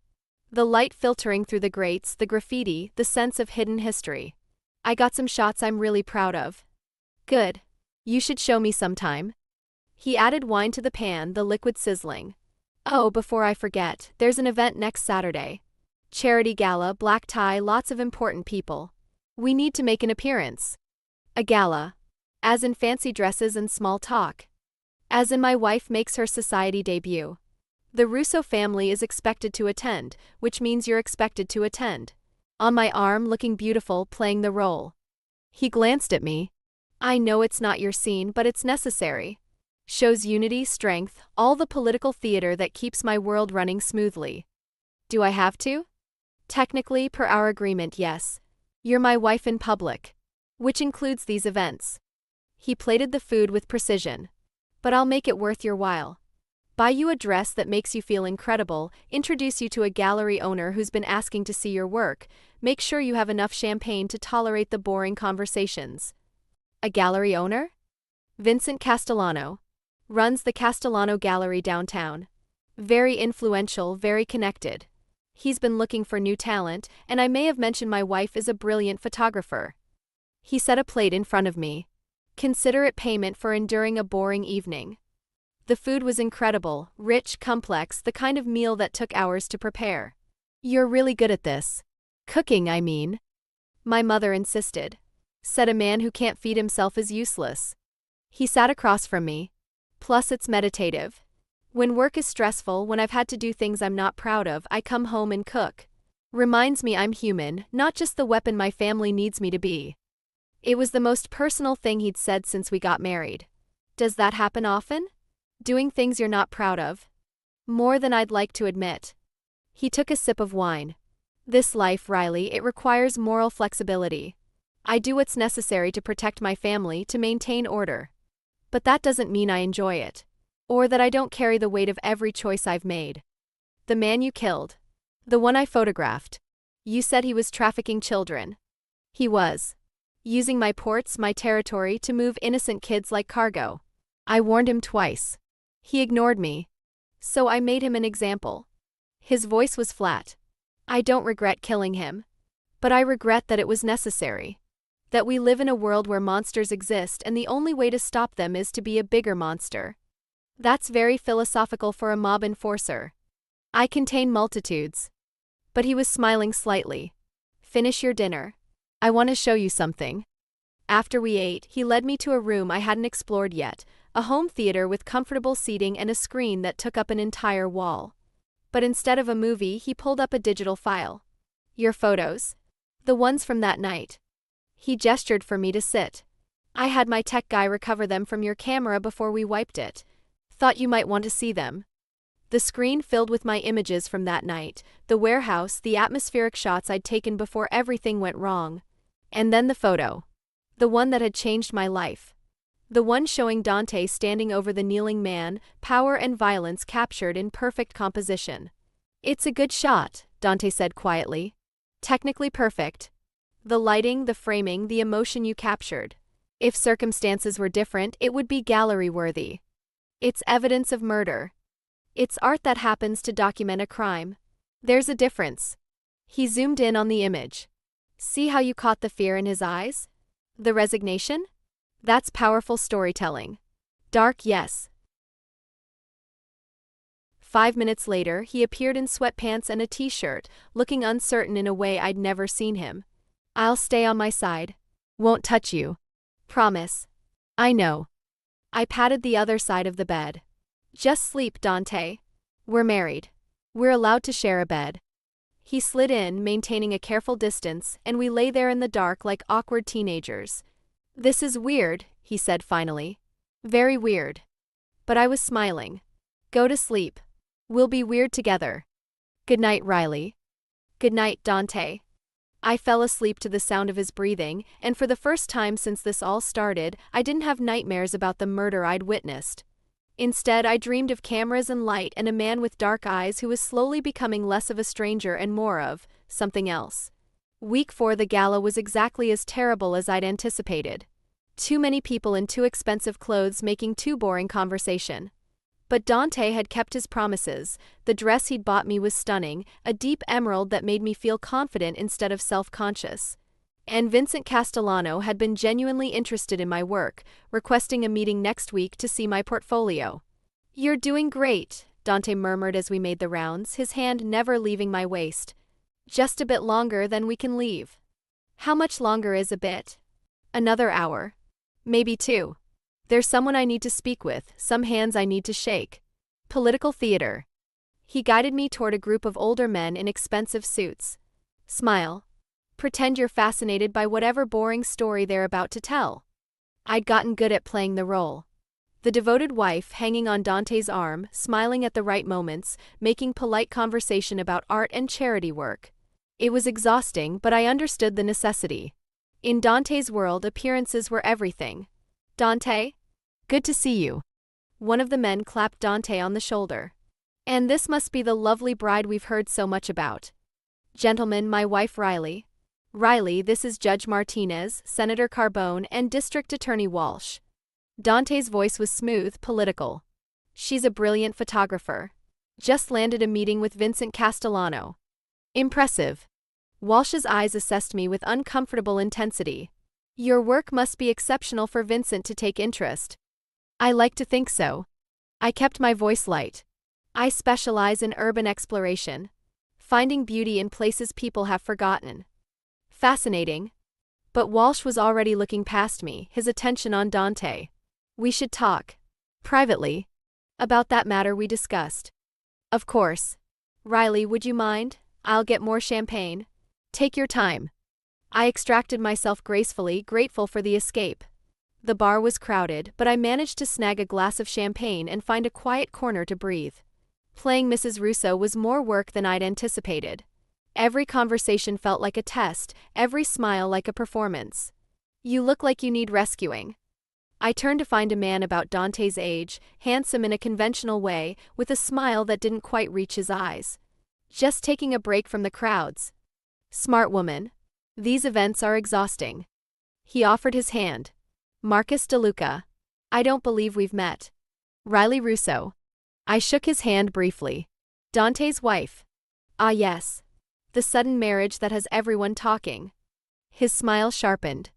The light filtering through the grates, the graffiti, the sense of hidden history. I got some shots I'm really proud of. Good. You should show me sometime. He added wine to the pan, the liquid sizzling. Oh, before I forget, there's an event next Saturday. Charity gala, black tie, lots of important people. We need to make an appearance. A gala. As in fancy dresses and small talk. As in my wife makes her society debut. The Russo family is expected to attend, which means you're expected to attend. On my arm, looking beautiful, playing the role. He glanced at me. I know it's not your scene, but it's necessary. Shows unity, strength, all the political theater that keeps my world running smoothly. Do I have to? Technically, per our agreement, yes. You're my wife in public. Which includes these events. He plated the food with precision. But I'll make it worth your while. Buy you a dress that makes you feel incredible, introduce you to a gallery owner who's been asking to see your work, make sure you have enough champagne to tolerate the boring conversations. A gallery owner? Vincent Castellano. Runs the Castellano Gallery downtown. Very influential, very connected. He's been looking for new talent, and I may have mentioned my wife is a brilliant photographer. He set a plate in front of me. Consider it payment for enduring a boring evening. The food was incredible, rich, complex, the kind of meal that took hours to prepare. You're really good at this. Cooking, I mean. My mother insisted. Said a man who can't feed himself is useless. He sat across from me. Plus it's meditative. When work is stressful, when I've had to do things I'm not proud of, I come home and cook. Reminds me I'm human, not just the weapon my family needs me to be. It was the most personal thing he'd said since we got married. Does that happen often? Doing things you're not proud of? More than I'd like to admit. He took a sip of wine. This life, Riley, it requires moral flexibility. I do what's necessary to protect my family, to maintain order. But that doesn't mean I enjoy it. Or that I don't carry the weight of every choice I've made. The man you killed. The one I photographed. You said he was trafficking children. He was. Using my ports, my territory, to move innocent kids like cargo. I warned him twice. He ignored me. So I made him an example. His voice was flat. I don't regret killing him. But I regret that it was necessary. That we live in a world where monsters exist and the only way to stop them is to be a bigger monster. That's very philosophical for a mob enforcer. I contain multitudes. But he was smiling slightly. Finish your dinner. I want to show you something. After we ate, he led me to a room I hadn't explored yet, a home theater with comfortable seating and a screen that took up an entire wall. But instead of a movie, he pulled up a digital file. Your photos. The ones from that night. He gestured for me to sit. I had my tech guy recover them from your camera before we wiped it. Thought you might want to see them. The screen filled with my images from that night, the warehouse, the atmospheric shots I'd taken before everything went wrong. And then the photo. The one that had changed my life. The one showing Dante standing over the kneeling man, power and violence captured in perfect composition. It's a good shot, Dante said quietly. Technically perfect. The lighting, the framing, the emotion you captured. If circumstances were different, it would be gallery-worthy. It's evidence of murder. It's art that happens to document a crime. There's a difference. He zoomed in on the image. See how you caught the fear in his eyes? The resignation? That's powerful storytelling. Dark, yes. 5 minutes later, he appeared in sweatpants and a t-shirt, looking uncertain in a way I'd never seen him. I'll stay on my side. Won't touch you. Promise. I know. I patted the other side of the bed. Just sleep, Dante. We're married. We're allowed to share a bed. He slid in, maintaining a careful distance, and we lay there in the dark like awkward teenagers. This is weird, he said finally. Very weird. But I was smiling. Go to sleep. We'll be weird together. Good night, Riley. Good night, Dante. I fell asleep to the sound of his breathing, and for the first time since this all started, I didn't have nightmares about the murder I'd witnessed. Instead, I dreamed of cameras and light and a man with dark eyes who was slowly becoming less of a stranger and more of something else. Week 4 the gala was exactly as terrible as I'd anticipated. Too many people in too expensive clothes making too boring conversation. But Dante had kept his promises. The dress he'd bought me was stunning, a deep emerald that made me feel confident instead of self-conscious. And Vincent Castellano had been genuinely interested in my work, requesting a meeting next week to see my portfolio. You're doing great, Dante murmured as we made the rounds, his hand never leaving my waist. Just a bit longer, then we can leave. How much longer is a bit? Another hour. Maybe 2. There's someone I need to speak with, some hands I need to shake. Political theater. He guided me toward a group of older men in expensive suits. Smile. Pretend you're fascinated by whatever boring story they're about to tell. I'd gotten good at playing the role. The devoted wife hanging on Dante's arm, smiling at the right moments, making polite conversation about art and charity work. It was exhausting, but I understood the necessity. In Dante's world, appearances were everything. Dante? Good to see you. One of the men clapped Dante on the shoulder. And this must be the lovely bride we've heard so much about. Gentlemen, my wife Riley. Riley, this is Judge Martinez, Senator Carbone, and District Attorney Walsh. Dante's voice was smooth, political. She's a brilliant photographer. Just landed a meeting with Vincent Castellano. Impressive. Walsh's eyes assessed me with uncomfortable intensity. Your work must be exceptional for Vincent to take interest. I like to think so. I kept my voice light. I specialize in urban exploration. Finding beauty in places people have forgotten. Fascinating. But Walsh was already looking past me, his attention on Dante. We should talk. Privately. About that matter we discussed. Of course. Riley, would you mind? I'll get more champagne. Take your time. I extracted myself gracefully, grateful for the escape. The bar was crowded, but I managed to snag a glass of champagne and find a quiet corner to breathe. Playing Mrs. Russo was more work than I'd anticipated. Every conversation felt like a test, every smile like a performance. You look like you need rescuing. I turned to find a man about Dante's age, handsome in a conventional way, with a smile that didn't quite reach his eyes. Just taking a break from the crowds. Smart woman. These events are exhausting. He offered his hand. Marcus DeLuca. I don't believe we've met. Riley Russo. I shook his hand briefly. Dante's wife. Ah yes. The sudden marriage that has everyone talking. His smile sharpened.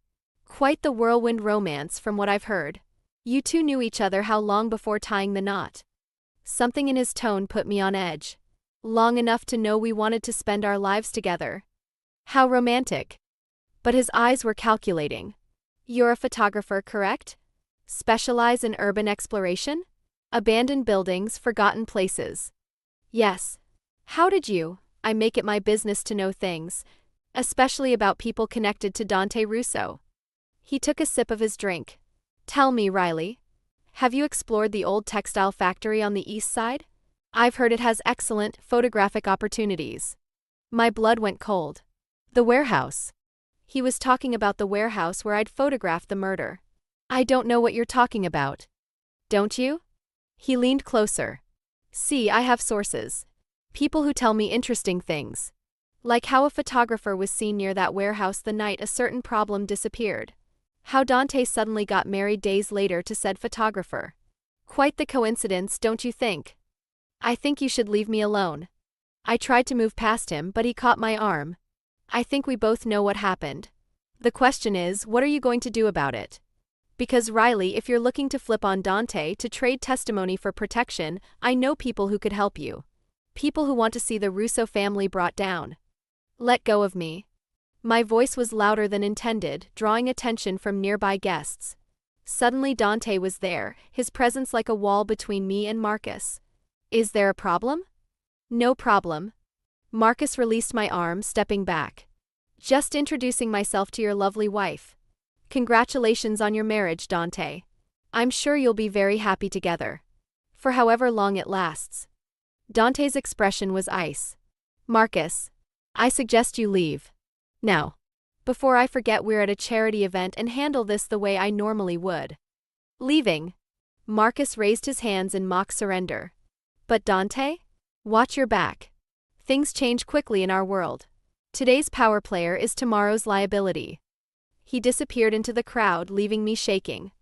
Quite the whirlwind romance from what I've heard. You two knew each other how long before tying the knot? Something in his tone put me on edge. Long enough to know we wanted to spend our lives together. How romantic. But his eyes were calculating. You're a photographer, correct? Specialize in urban exploration? Abandoned buildings, forgotten places. Yes. How did you? I make it my business to know things, especially about people connected to Dante Russo. He took a sip of his drink. Tell me, Riley. Have you explored the old textile factory on the east side? I've heard it has excellent photographic opportunities. My blood went cold. The warehouse. He was talking about the warehouse where I'd photographed the murder. I don't know what you're talking about. Don't you? He leaned closer. See, I have sources. People who tell me interesting things. Like how a photographer was seen near that warehouse the night a certain problem disappeared. How Dante suddenly got married days later to said photographer. Quite the coincidence, don't you think? I think you should leave me alone. I tried to move past him, but he caught my arm. I think we both know what happened. The question is, what are you going to do about it? Because Riley, if you're looking to flip on Dante to trade testimony for protection, I know people who could help you. People who want to see the Russo family brought down. Let go of me. My voice was louder than intended, drawing attention from nearby guests. Suddenly Dante was there, his presence like a wall between me and Marcus. Is there a problem? No problem. Marcus released my arm, stepping back. Just introducing myself to your lovely wife. Congratulations on your marriage, Dante. I'm sure you'll be very happy together. For however long it lasts. Dante's expression was ice. Marcus, I suggest you leave. Now. Before I forget, we're at a charity event and handle this the way I normally would. Leaving. Marcus raised his hands in mock surrender. But Dante? Watch your back. Things change quickly in our world. Today's power player is tomorrow's liability. He disappeared into the crowd, leaving me shaking.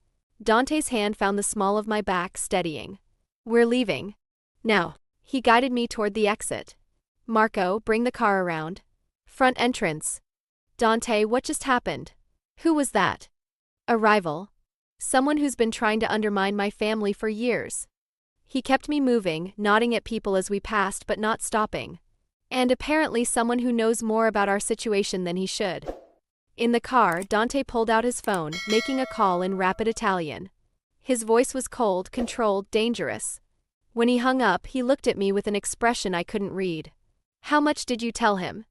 Dante's hand found the small of my back, steadying. We're leaving. Now. He guided me toward the exit. Marco, bring the car around. Front entrance. Dante, what just happened? Who was that? A rival. Someone who's been trying to undermine my family for years. He kept me moving, nodding at people as we passed but not stopping. And apparently someone who knows more about our situation than he should. In the car, Dante pulled out his phone, making a call in rapid Italian. His voice was cold, controlled, dangerous. When he hung up, he looked at me with an expression I couldn't read. How much did you tell him?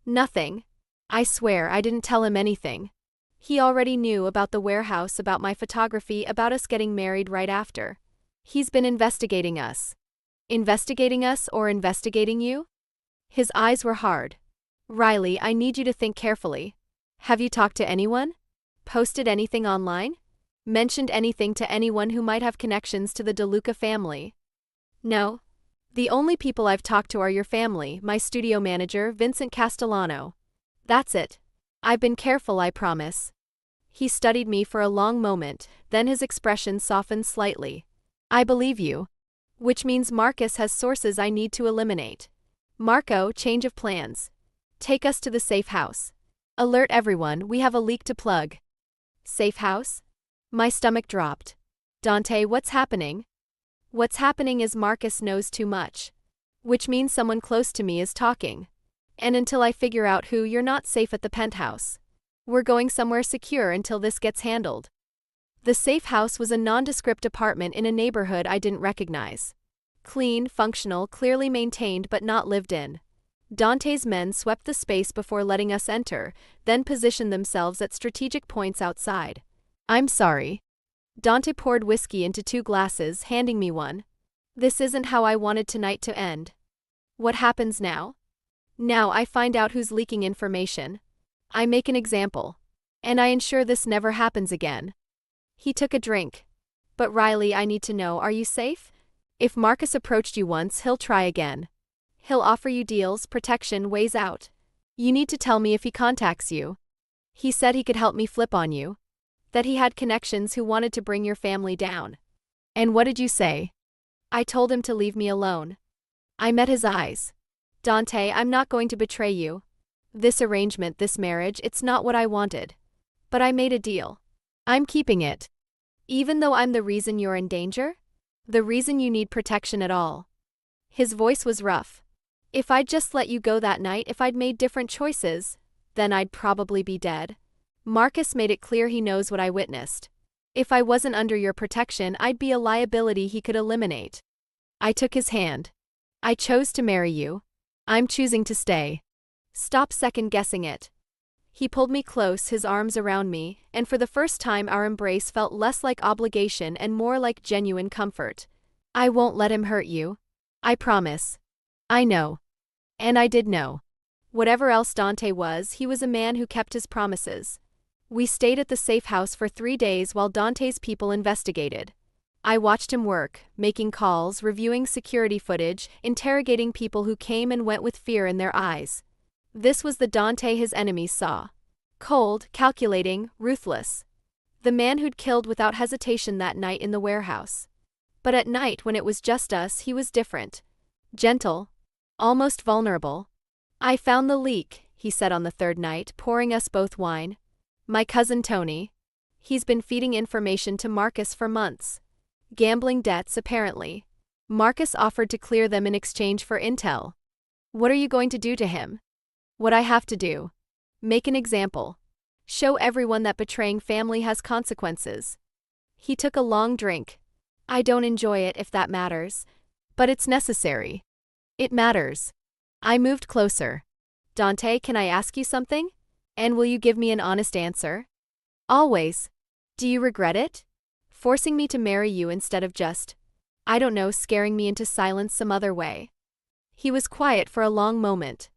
Nothing. I swear I didn't tell him anything. He already knew about the warehouse, about my photography, about us getting married right after. He's been investigating us. Investigating us or investigating you? His eyes were hard. Riley, I need you to think carefully. Have you talked to anyone? Posted anything online? Mentioned anything to anyone who might have connections to the DeLuca family? No. The only people I've talked to are your family, my studio manager, Vincent Castellano. That's it. I've been careful, I promise. He studied me for a long moment, then his expression softened slightly. I believe you. Which means Marcus has sources I need to eliminate. Marco, change of plans. Take us to the safe house. Alert everyone, we have a leak to plug. Safe house? My stomach dropped. Dante, what's happening? What's happening is Marcus knows too much. Which means someone close to me is talking. And until I figure out who, you're not safe at the penthouse. We're going somewhere secure until this gets handled. The safe house was a nondescript apartment in a neighborhood I didn't recognize. Clean, functional, clearly maintained but not lived in. Dante's men swept the space before letting us enter, then positioned themselves at strategic points outside. I'm sorry. Dante poured whiskey into 2 glasses, handing me one. This isn't how I wanted tonight to end. What happens now? Now I find out who's leaking information. I make an example. And I ensure this never happens again. He took a drink. But Riley, I need to know, are you safe? If Marcus approached you once, he'll try again. He'll offer you deals, protection, ways out. You need to tell me if he contacts you. He said he could help me flip on you. That he had connections who wanted to bring your family down. And what did you say? I told him to leave me alone. I met his eyes. Dante, I'm not going to betray you. This arrangement, this marriage, it's not what I wanted. But I made a deal. I'm keeping it. Even though I'm the reason you're in danger? The reason you need protection at all. His voice was rough. If I'd just let you go that night, if I'd made different choices, then I'd probably be dead. Marcus made it clear he knows what I witnessed. If I wasn't under your protection, I'd be a liability he could eliminate. I took his hand. I chose to marry you. I'm choosing to stay. Stop second-guessing it. He pulled me close, his arms around me, and for the first time our embrace felt less like obligation and more like genuine comfort. I won't let him hurt you. I promise. I know. And I did know. Whatever else Dante was, he was a man who kept his promises. We stayed at the safe house for 3 days while Dante's people investigated. I watched him work, making calls, reviewing security footage, interrogating people who came and went with fear in their eyes. This was the Dante his enemies saw. Cold, calculating, ruthless. The man who'd killed without hesitation that night in the warehouse. But at night, when it was just us, he was different. Gentle. Almost vulnerable. I found the leak, he said on the 3rd night, pouring us both wine. My cousin Tony. He's been feeding information to Marcus for months. Gambling debts, apparently. Marcus offered to clear them in exchange for intel. What are you going to do to him? What I have to do. Make an example. Show everyone that betraying family has consequences. He took a long drink. I don't enjoy it, if that matters. But it's necessary. It matters. I moved closer. Dante, can I ask you something? And will you give me an honest answer? Always. Do you regret it? Forcing me to marry you instead of just, I don't know, scaring me into silence some other way. He was quiet for a long moment.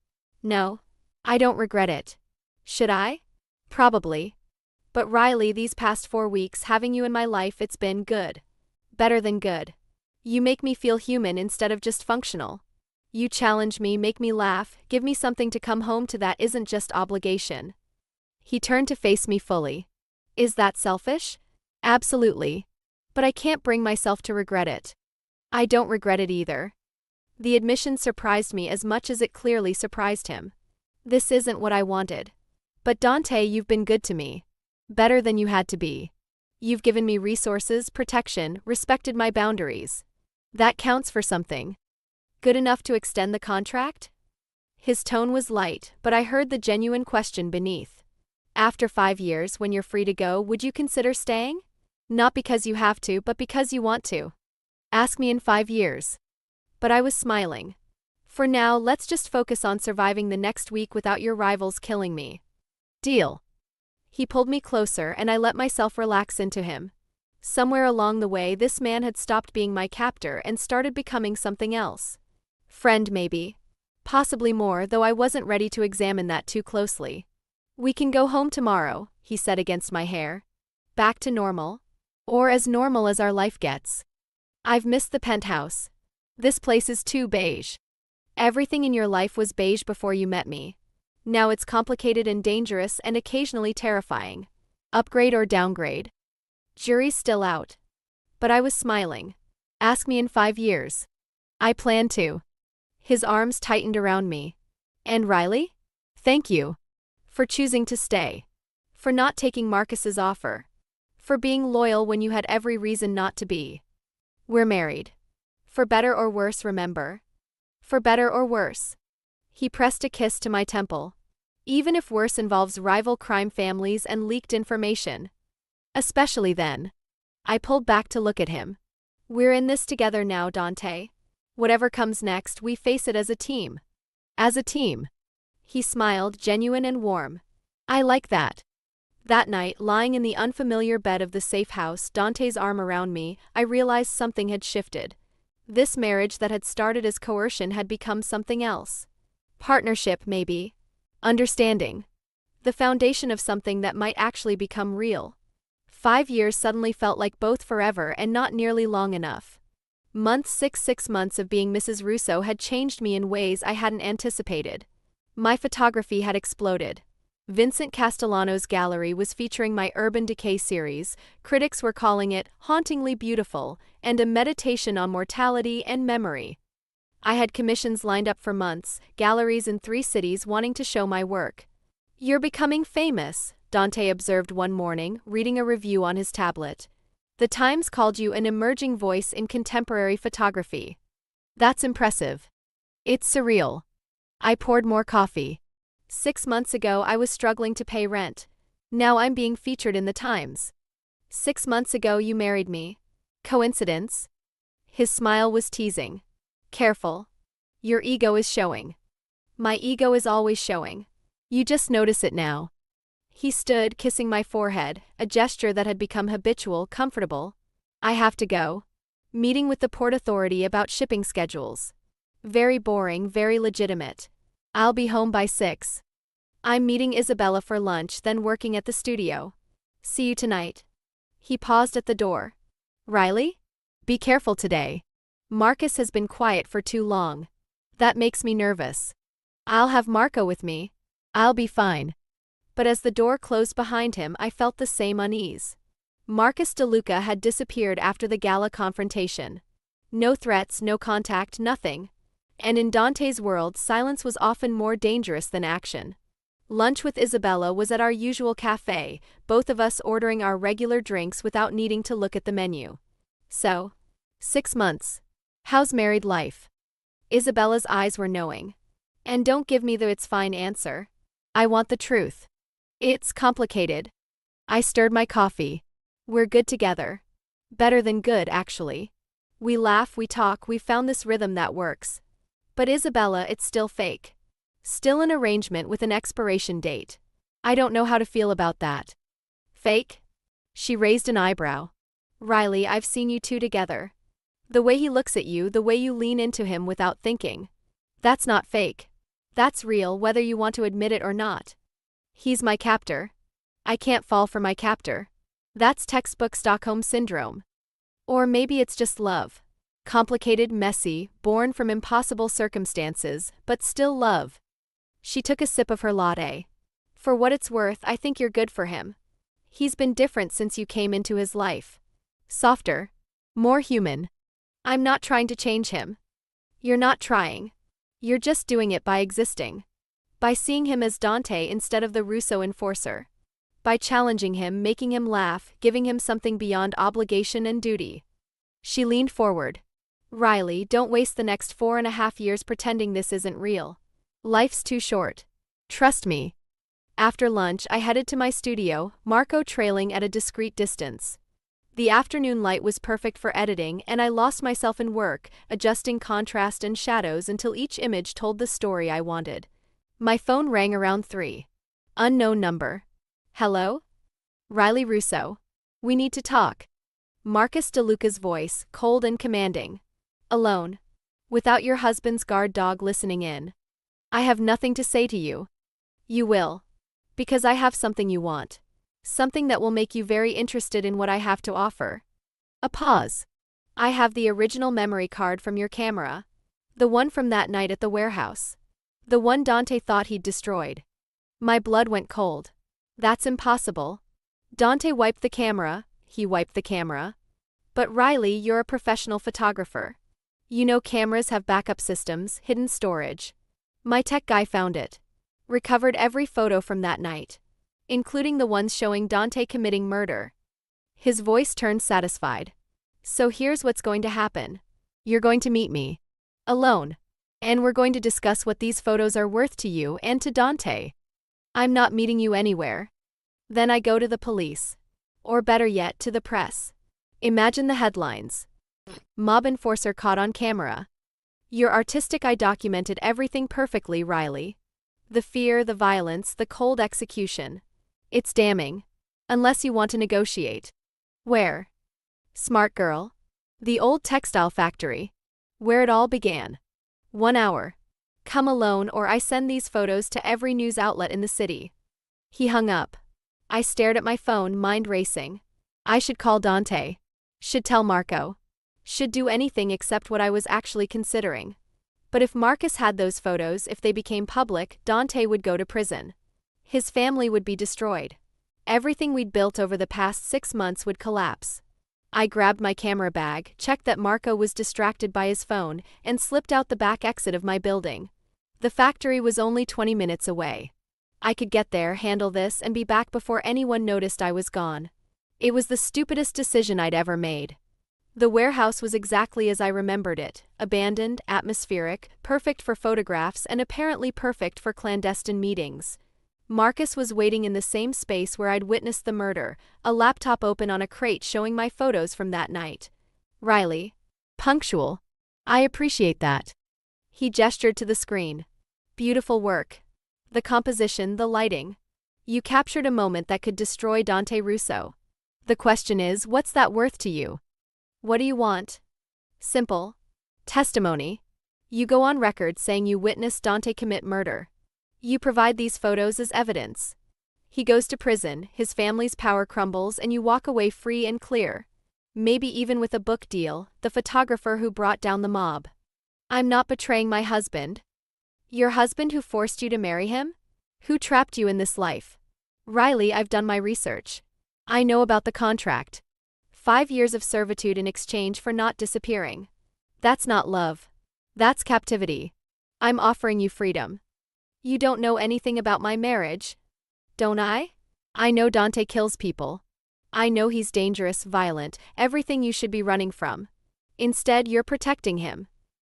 No. I don't regret it. Should I? Probably. But Riley, these past 4 weeks, having you in my life, it's been good. Better than good. You make me feel human instead of just functional. You challenge me, make me laugh, give me something to come home to that isn't just obligation. He turned to face me fully. Is that selfish? Absolutely. But I can't bring myself to regret it. I don't regret it either. The admission surprised me as much as it clearly surprised him. This isn't what I wanted. But Dante, you've been good to me. Better than you had to be. You've given me resources, protection, respected my boundaries. That counts for something. Good enough to extend the contract? His tone was light, but I heard the genuine question beneath. After 5 years, when you're free to go, would you consider staying? Not because you have to, but because you want to. Ask me in 5 years. But I was smiling. For now, let's just focus on surviving the next week without your rivals killing me. Deal. He pulled me closer and I let myself relax into him. Somewhere along the way, this man had stopped being my captor and started becoming something else. Friend, maybe. Possibly more, though I wasn't ready to examine that too closely. We can go home tomorrow, he said against my hair. Back to normal? Or as normal as our life gets. I've missed the penthouse. This place is too beige. Everything in your life was beige before you met me. Now it's complicated and dangerous and occasionally terrifying. Upgrade or downgrade? Jury's still out. But I was smiling. Ask me in 5 years. I plan to. His arms tightened around me. And Riley? Thank you. For choosing to stay. For not taking Marcus's offer. For being loyal when you had every reason not to be. We're married. For better or worse, remember? For better or worse. He pressed a kiss to my temple. Even if worse involves rival crime families and leaked information. Especially then. I pulled back to look at him. We're in this together now, Dante. Whatever comes next, we face it as a team. As a team. He smiled, genuine and warm. I like that. That night, lying in the unfamiliar bed of the safe house, Dante's arm around me, I realized something had shifted. This marriage that had started as coercion had become something else. Partnership, maybe. Understanding. The foundation of something that might actually become real. 5 years suddenly felt like both forever and not nearly long enough. Six months of being Mrs. Russo had changed me in ways I hadn't anticipated. My photography had exploded. Vincent Castellano's gallery was featuring my Urban Decay series, critics were calling it hauntingly beautiful, and a meditation on mortality and memory. I had commissions lined up for months, galleries in 3 cities wanting to show my work. You're becoming famous, Dante observed one morning, reading a review on his tablet. The Times called you an emerging voice in contemporary photography. That's impressive. It's surreal. I poured more coffee. 6 months ago I was struggling to pay rent. Now I'm being featured in the Times. 6 months ago you married me. Coincidence? His smile was teasing. Careful. Your ego is showing. My ego is always showing. You just notice it now. He stood, kissing my forehead, a gesture that had become habitual, comfortable. I have to go. Meeting with the Port Authority about shipping schedules. Very boring, very legitimate. I'll be home by 6. I'm meeting Isabella for lunch, then working at the studio. See you tonight. He paused at the door. Riley? Be careful today. Marcus has been quiet for too long. That makes me nervous. I'll have Marco with me. I'll be fine. But as the door closed behind him, I felt the same unease. Marcus DeLuca had disappeared after the gala confrontation. No threats, no contact, nothing. And in Dante's world, silence was often more dangerous than action. Lunch with Isabella was at our usual cafe, both of us ordering our regular drinks without needing to look at the menu. So, 6 months. How's married life? Isabella's eyes were knowing. And don't give me the it's fine answer. I want the truth. It's complicated. I stirred my coffee. We're good together. Better than good, actually. We laugh, we talk, we found this rhythm that works. But Isabella, it's still fake. Still an arrangement with an expiration date. I don't know how to feel about that. Fake? She raised an eyebrow. Riley, I've seen you two together. The way he looks at you, the way you lean into him without thinking. That's not fake. That's real, whether you want to admit it or not. He's my captor. I can't fall for my captor. That's textbook Stockholm Syndrome. Or maybe it's just love. Complicated, messy, born from impossible circumstances, but still love. She took a sip of her latte. For what it's worth, I think you're good for him. He's been different since you came into his life. Softer. More human. I'm not trying to change him. You're not trying. You're just doing it by existing. By seeing him as Dante instead of the Russo enforcer. By challenging him, making him laugh, giving him something beyond obligation and duty. She leaned forward. Riley, don't waste the next 4.5 years pretending this isn't real. Life's too short. Trust me. After lunch, I headed to my studio, Marco trailing at a discreet distance. The afternoon light was perfect for editing, and I lost myself in work, adjusting contrast and shadows until each image told the story I wanted. My phone rang around 3. Unknown number. Hello? Riley Russo. We need to talk. Marcus DeLuca's voice, cold and commanding. Alone. Without your husband's guard dog listening in. I have nothing to say to you. You will. Because I have something you want. Something that will make you very interested in what I have to offer. A pause. I have the original memory card from your camera. The one from that night at the warehouse. The one Dante thought he'd destroyed. My blood went cold. That's impossible. Dante wiped the camera. He wiped the camera. But Riley, you're a professional photographer. You know cameras have backup systems, hidden storage. My tech guy found it. Recovered every photo from that night. Including the ones showing Dante committing murder. His voice turned satisfied. So here's what's going to happen. You're going to meet me. Alone. And we're going to discuss what these photos are worth to you and to Dante. I'm not meeting you anywhere. Then I go to the police. Or better yet, to the press. Imagine the headlines. Mob enforcer caught on camera. Your artistic eye documented everything perfectly, Riley. The fear, the violence, the cold execution. It's damning. Unless you want to negotiate. Where? Smart girl. The old textile factory. Where it all began. 1 hour. Come alone or I send these photos to every news outlet in the city. He hung up. I stared at my phone, mind racing. I should call Dante. Should tell Marco. Should do anything except what I was actually considering. But if Marcus had those photos, if they became public, Dante would go to prison. His family would be destroyed. Everything we'd built over the past 6 months would collapse. I grabbed my camera bag, checked that Marco was distracted by his phone, and slipped out the back exit of my building. The factory was only 20 minutes away. I could get there, handle this, and be back before anyone noticed I was gone. It was the stupidest decision I'd ever made. The warehouse was exactly as I remembered it, abandoned, atmospheric, perfect for photographs and apparently perfect for clandestine meetings. Marcus was waiting in the same space where I'd witnessed the murder, a laptop open on a crate showing my photos from that night. Riley. Punctual. I appreciate that. He gestured to the screen. Beautiful work. The composition, the lighting. You captured a moment that could destroy Dante Russo. The question is, what's that worth to you? What do you want? Simple. Testimony. You go on record saying you witnessed Dante commit murder. You provide these photos as evidence. He goes to prison, his family's power crumbles, and you walk away free and clear. Maybe even with a book deal, the photographer who brought down the mob. I'm not betraying my husband. Your husband who forced you to marry him? Who trapped you in this life? Riley, I've done my research. I know about the contract. 5 years of servitude in exchange for not disappearing. That's not love. That's captivity. I'm offering you freedom. You don't know anything about my marriage? Don't I? I know Dante kills people. I know he's dangerous, violent, everything you should be running from. Instead, you're protecting him.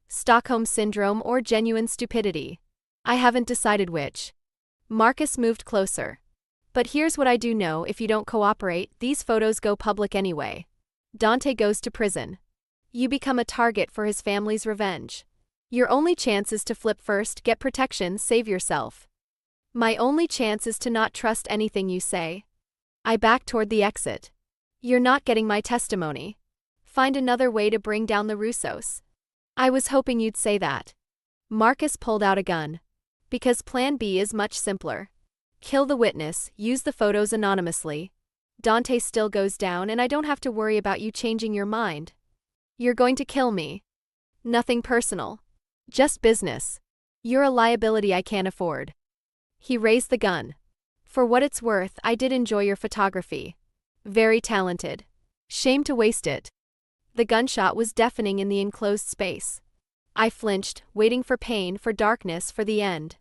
Stockholm Syndrome or genuine stupidity. I haven't decided which. Marcus moved closer. But here's what I do know, if you don't cooperate, these photos go public anyway. Dante goes to prison. You become a target for his family's revenge. Your only chance is to flip first, get protection, save yourself. My only chance is to not trust anything you say. I back toward the exit. You're not getting my testimony. Find another way to bring down the Russos. I was hoping you'd say that. Marcus pulled out a gun. Because plan B is much simpler. Kill the witness, use the photos anonymously. Dante still goes down and I don't have to worry about you changing your mind. You're going to kill me. Nothing personal. Just business. You're a liability I can't afford. He raised the gun. For what it's worth, I did enjoy your photography. Very talented. Shame to waste it. The gunshot was deafening in the enclosed space. I flinched, waiting for pain, for darkness, for the end.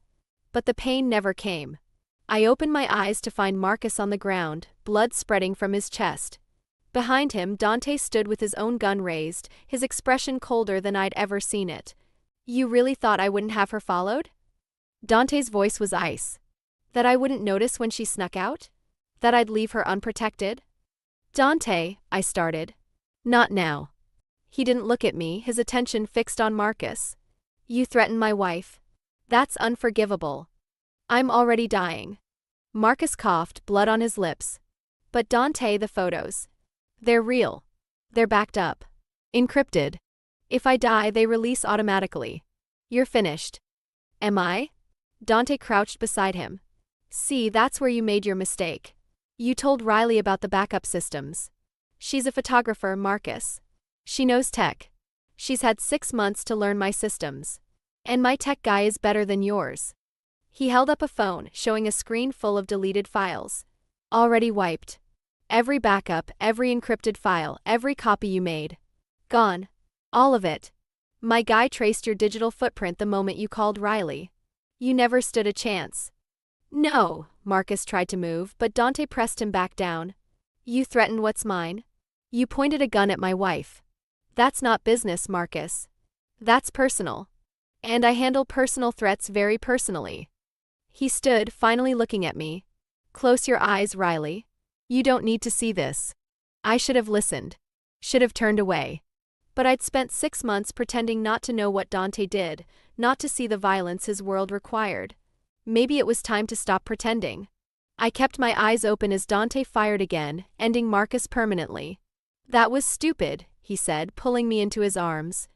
But the pain never came. I opened my eyes to find Marcus on the ground, blood spreading from his chest. Behind him, Dante stood with his own gun raised, his expression colder than I'd ever seen it. You really thought I wouldn't have her followed? Dante's voice was ice. That I wouldn't notice when she snuck out? That I'd leave her unprotected? Dante, I started. Not now. He didn't look at me, his attention fixed on Marcus. You threatened my wife. That's unforgivable. I'm already dying. Marcus coughed, blood on his lips. But Dante, the photos. They're real. They're backed up. Encrypted. If I die, they release automatically. You're finished. Am I? Dante crouched beside him. See, that's where you made your mistake. You told Riley about the backup systems. She's a photographer, Marcus. She knows tech. She's had 6 months to learn my systems. And my tech guy is better than yours. He held up a phone, showing a screen full of deleted files. Already wiped. Every backup, every encrypted file, every copy you made. Gone. All of it. My guy traced your digital footprint the moment you called Riley. You never stood a chance. No, Marcus tried to move, but Dante pressed him back down. You threatened what's mine. You pointed a gun at my wife. That's not business, Marcus. That's personal. And I handle personal threats very personally. He stood, finally looking at me. Close your eyes, Riley. You don't need to see this. I should have listened. Should have turned away. But I'd spent 6 months pretending not to know what Dante did, not to see the violence his world required. Maybe it was time to stop pretending. I kept my eyes open as Dante fired again, ending Marcus permanently. That was stupid, he said, pulling me into his arms.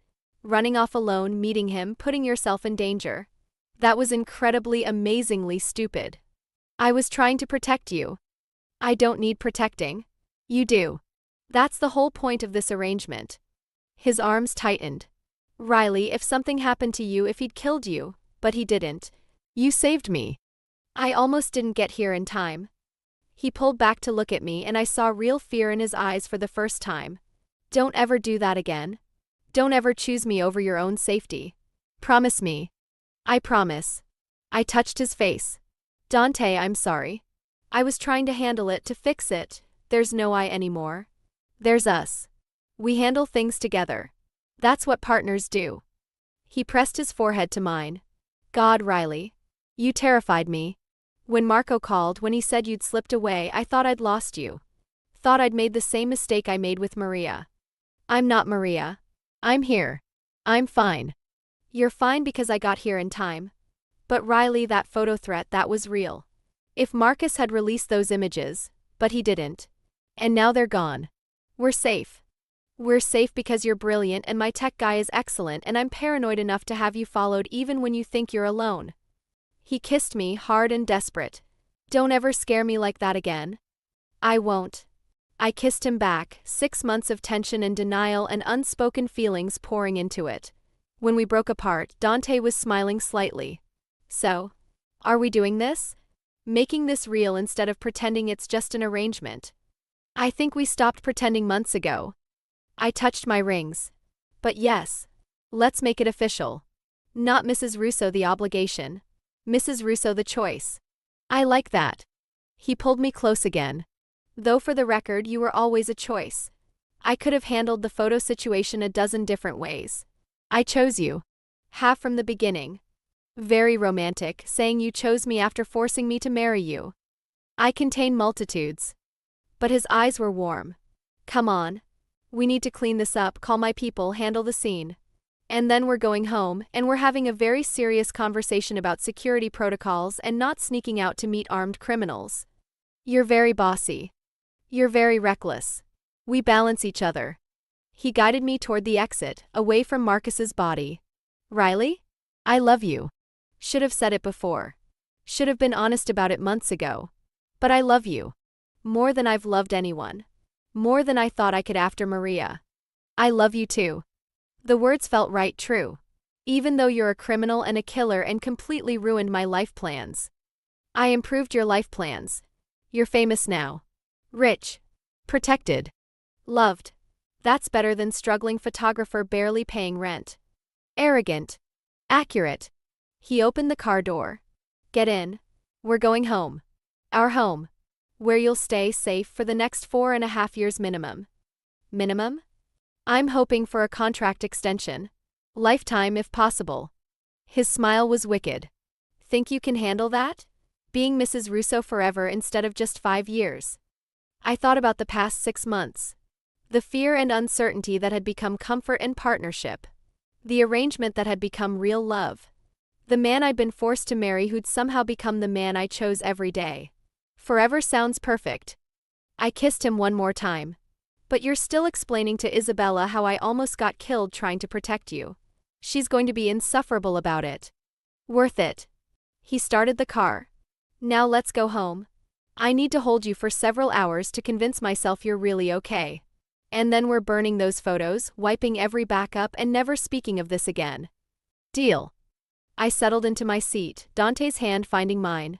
Running off alone, meeting him, putting yourself in danger. That was incredibly, amazingly stupid. I was trying to protect you. I don't need protecting. You do. That's the whole point of this arrangement. His arms tightened. Riley, if something happened to you, if he'd killed you, but he didn't. You saved me. I almost didn't get here in time. He pulled back to look at me and I saw real fear in his eyes for the first time. Don't ever do that again. Don't ever choose me over your own safety. Promise me. I promise. I touched his face. Dante, I'm sorry. I was trying to handle it, to fix it. There's no I anymore. There's us. We handle things together. That's what partners do. He pressed his forehead to mine. God, Riley. You terrified me. When Marco called, when he said you'd slipped away, I thought I'd lost you. Thought I'd made the same mistake I made with Maria. I'm not Maria. I'm here. I'm fine. You're fine because I got here in time. But Riley, that photo threat, that was real. If Marcus had released those images, but he didn't. And now they're gone. We're safe. We're safe because you're brilliant and my tech guy is excellent and I'm paranoid enough to have you followed even when you think you're alone. He kissed me, hard and desperate. Don't ever scare me like that again. I won't. I kissed him back, 6 months of tension and denial and unspoken feelings pouring into it. When we broke apart, Dante was smiling slightly. So, are we doing this? Making this real instead of pretending it's just an arrangement. I think we stopped pretending months ago. I touched my rings. But yes. Let's make it official. Not Mrs. Russo the obligation. Mrs. Russo the choice. I like that. He pulled me close again. Though for the record, you were always a choice. I could have handled the photo situation a dozen different ways. I chose you. Half from the beginning. Very romantic, saying you chose me after forcing me to marry you. I contain multitudes. But his eyes were warm. Come on. We need to clean this up, call my people, handle the scene. And then we're going home, and we're having a very serious conversation about security protocols and not sneaking out to meet armed criminals. You're very bossy. You're very reckless. We balance each other. He guided me toward the exit, away from Marcus's body. Riley? I love you. Should have said it before. Should have been honest about it months ago. But I love you. More than I've loved anyone. More than I thought I could after Maria. I love you too. The words felt right, true. Even though you're a criminal and a killer and completely ruined my life plans. I improved your life plans. You're famous now. Rich. Protected. Loved. That's better than struggling photographer barely paying rent. Arrogant. Accurate. He opened the car door. Get in. We're going home. Our home. where you'll stay safe for the next 4.5 years minimum. Minimum? I'm hoping for a contract extension. Lifetime if possible. His smile was wicked. Think you can handle that? Being Mrs. Russo forever instead of just 5 years. I thought about the past 6 months. The fear and uncertainty that had become comfort and partnership. The arrangement that had become real love. The man I'd been forced to marry who'd somehow become the man I chose every day. Forever sounds perfect. I kissed him one more time. But you're still explaining to Isabella how I almost got killed trying to protect you. She's going to be insufferable about it. Worth it. He started the car. Now let's go home. I need to hold you for several hours to convince myself you're really okay. And then we're burning those photos, wiping every backup and never speaking of this again. Deal. I settled into my seat, Dante's hand finding mine.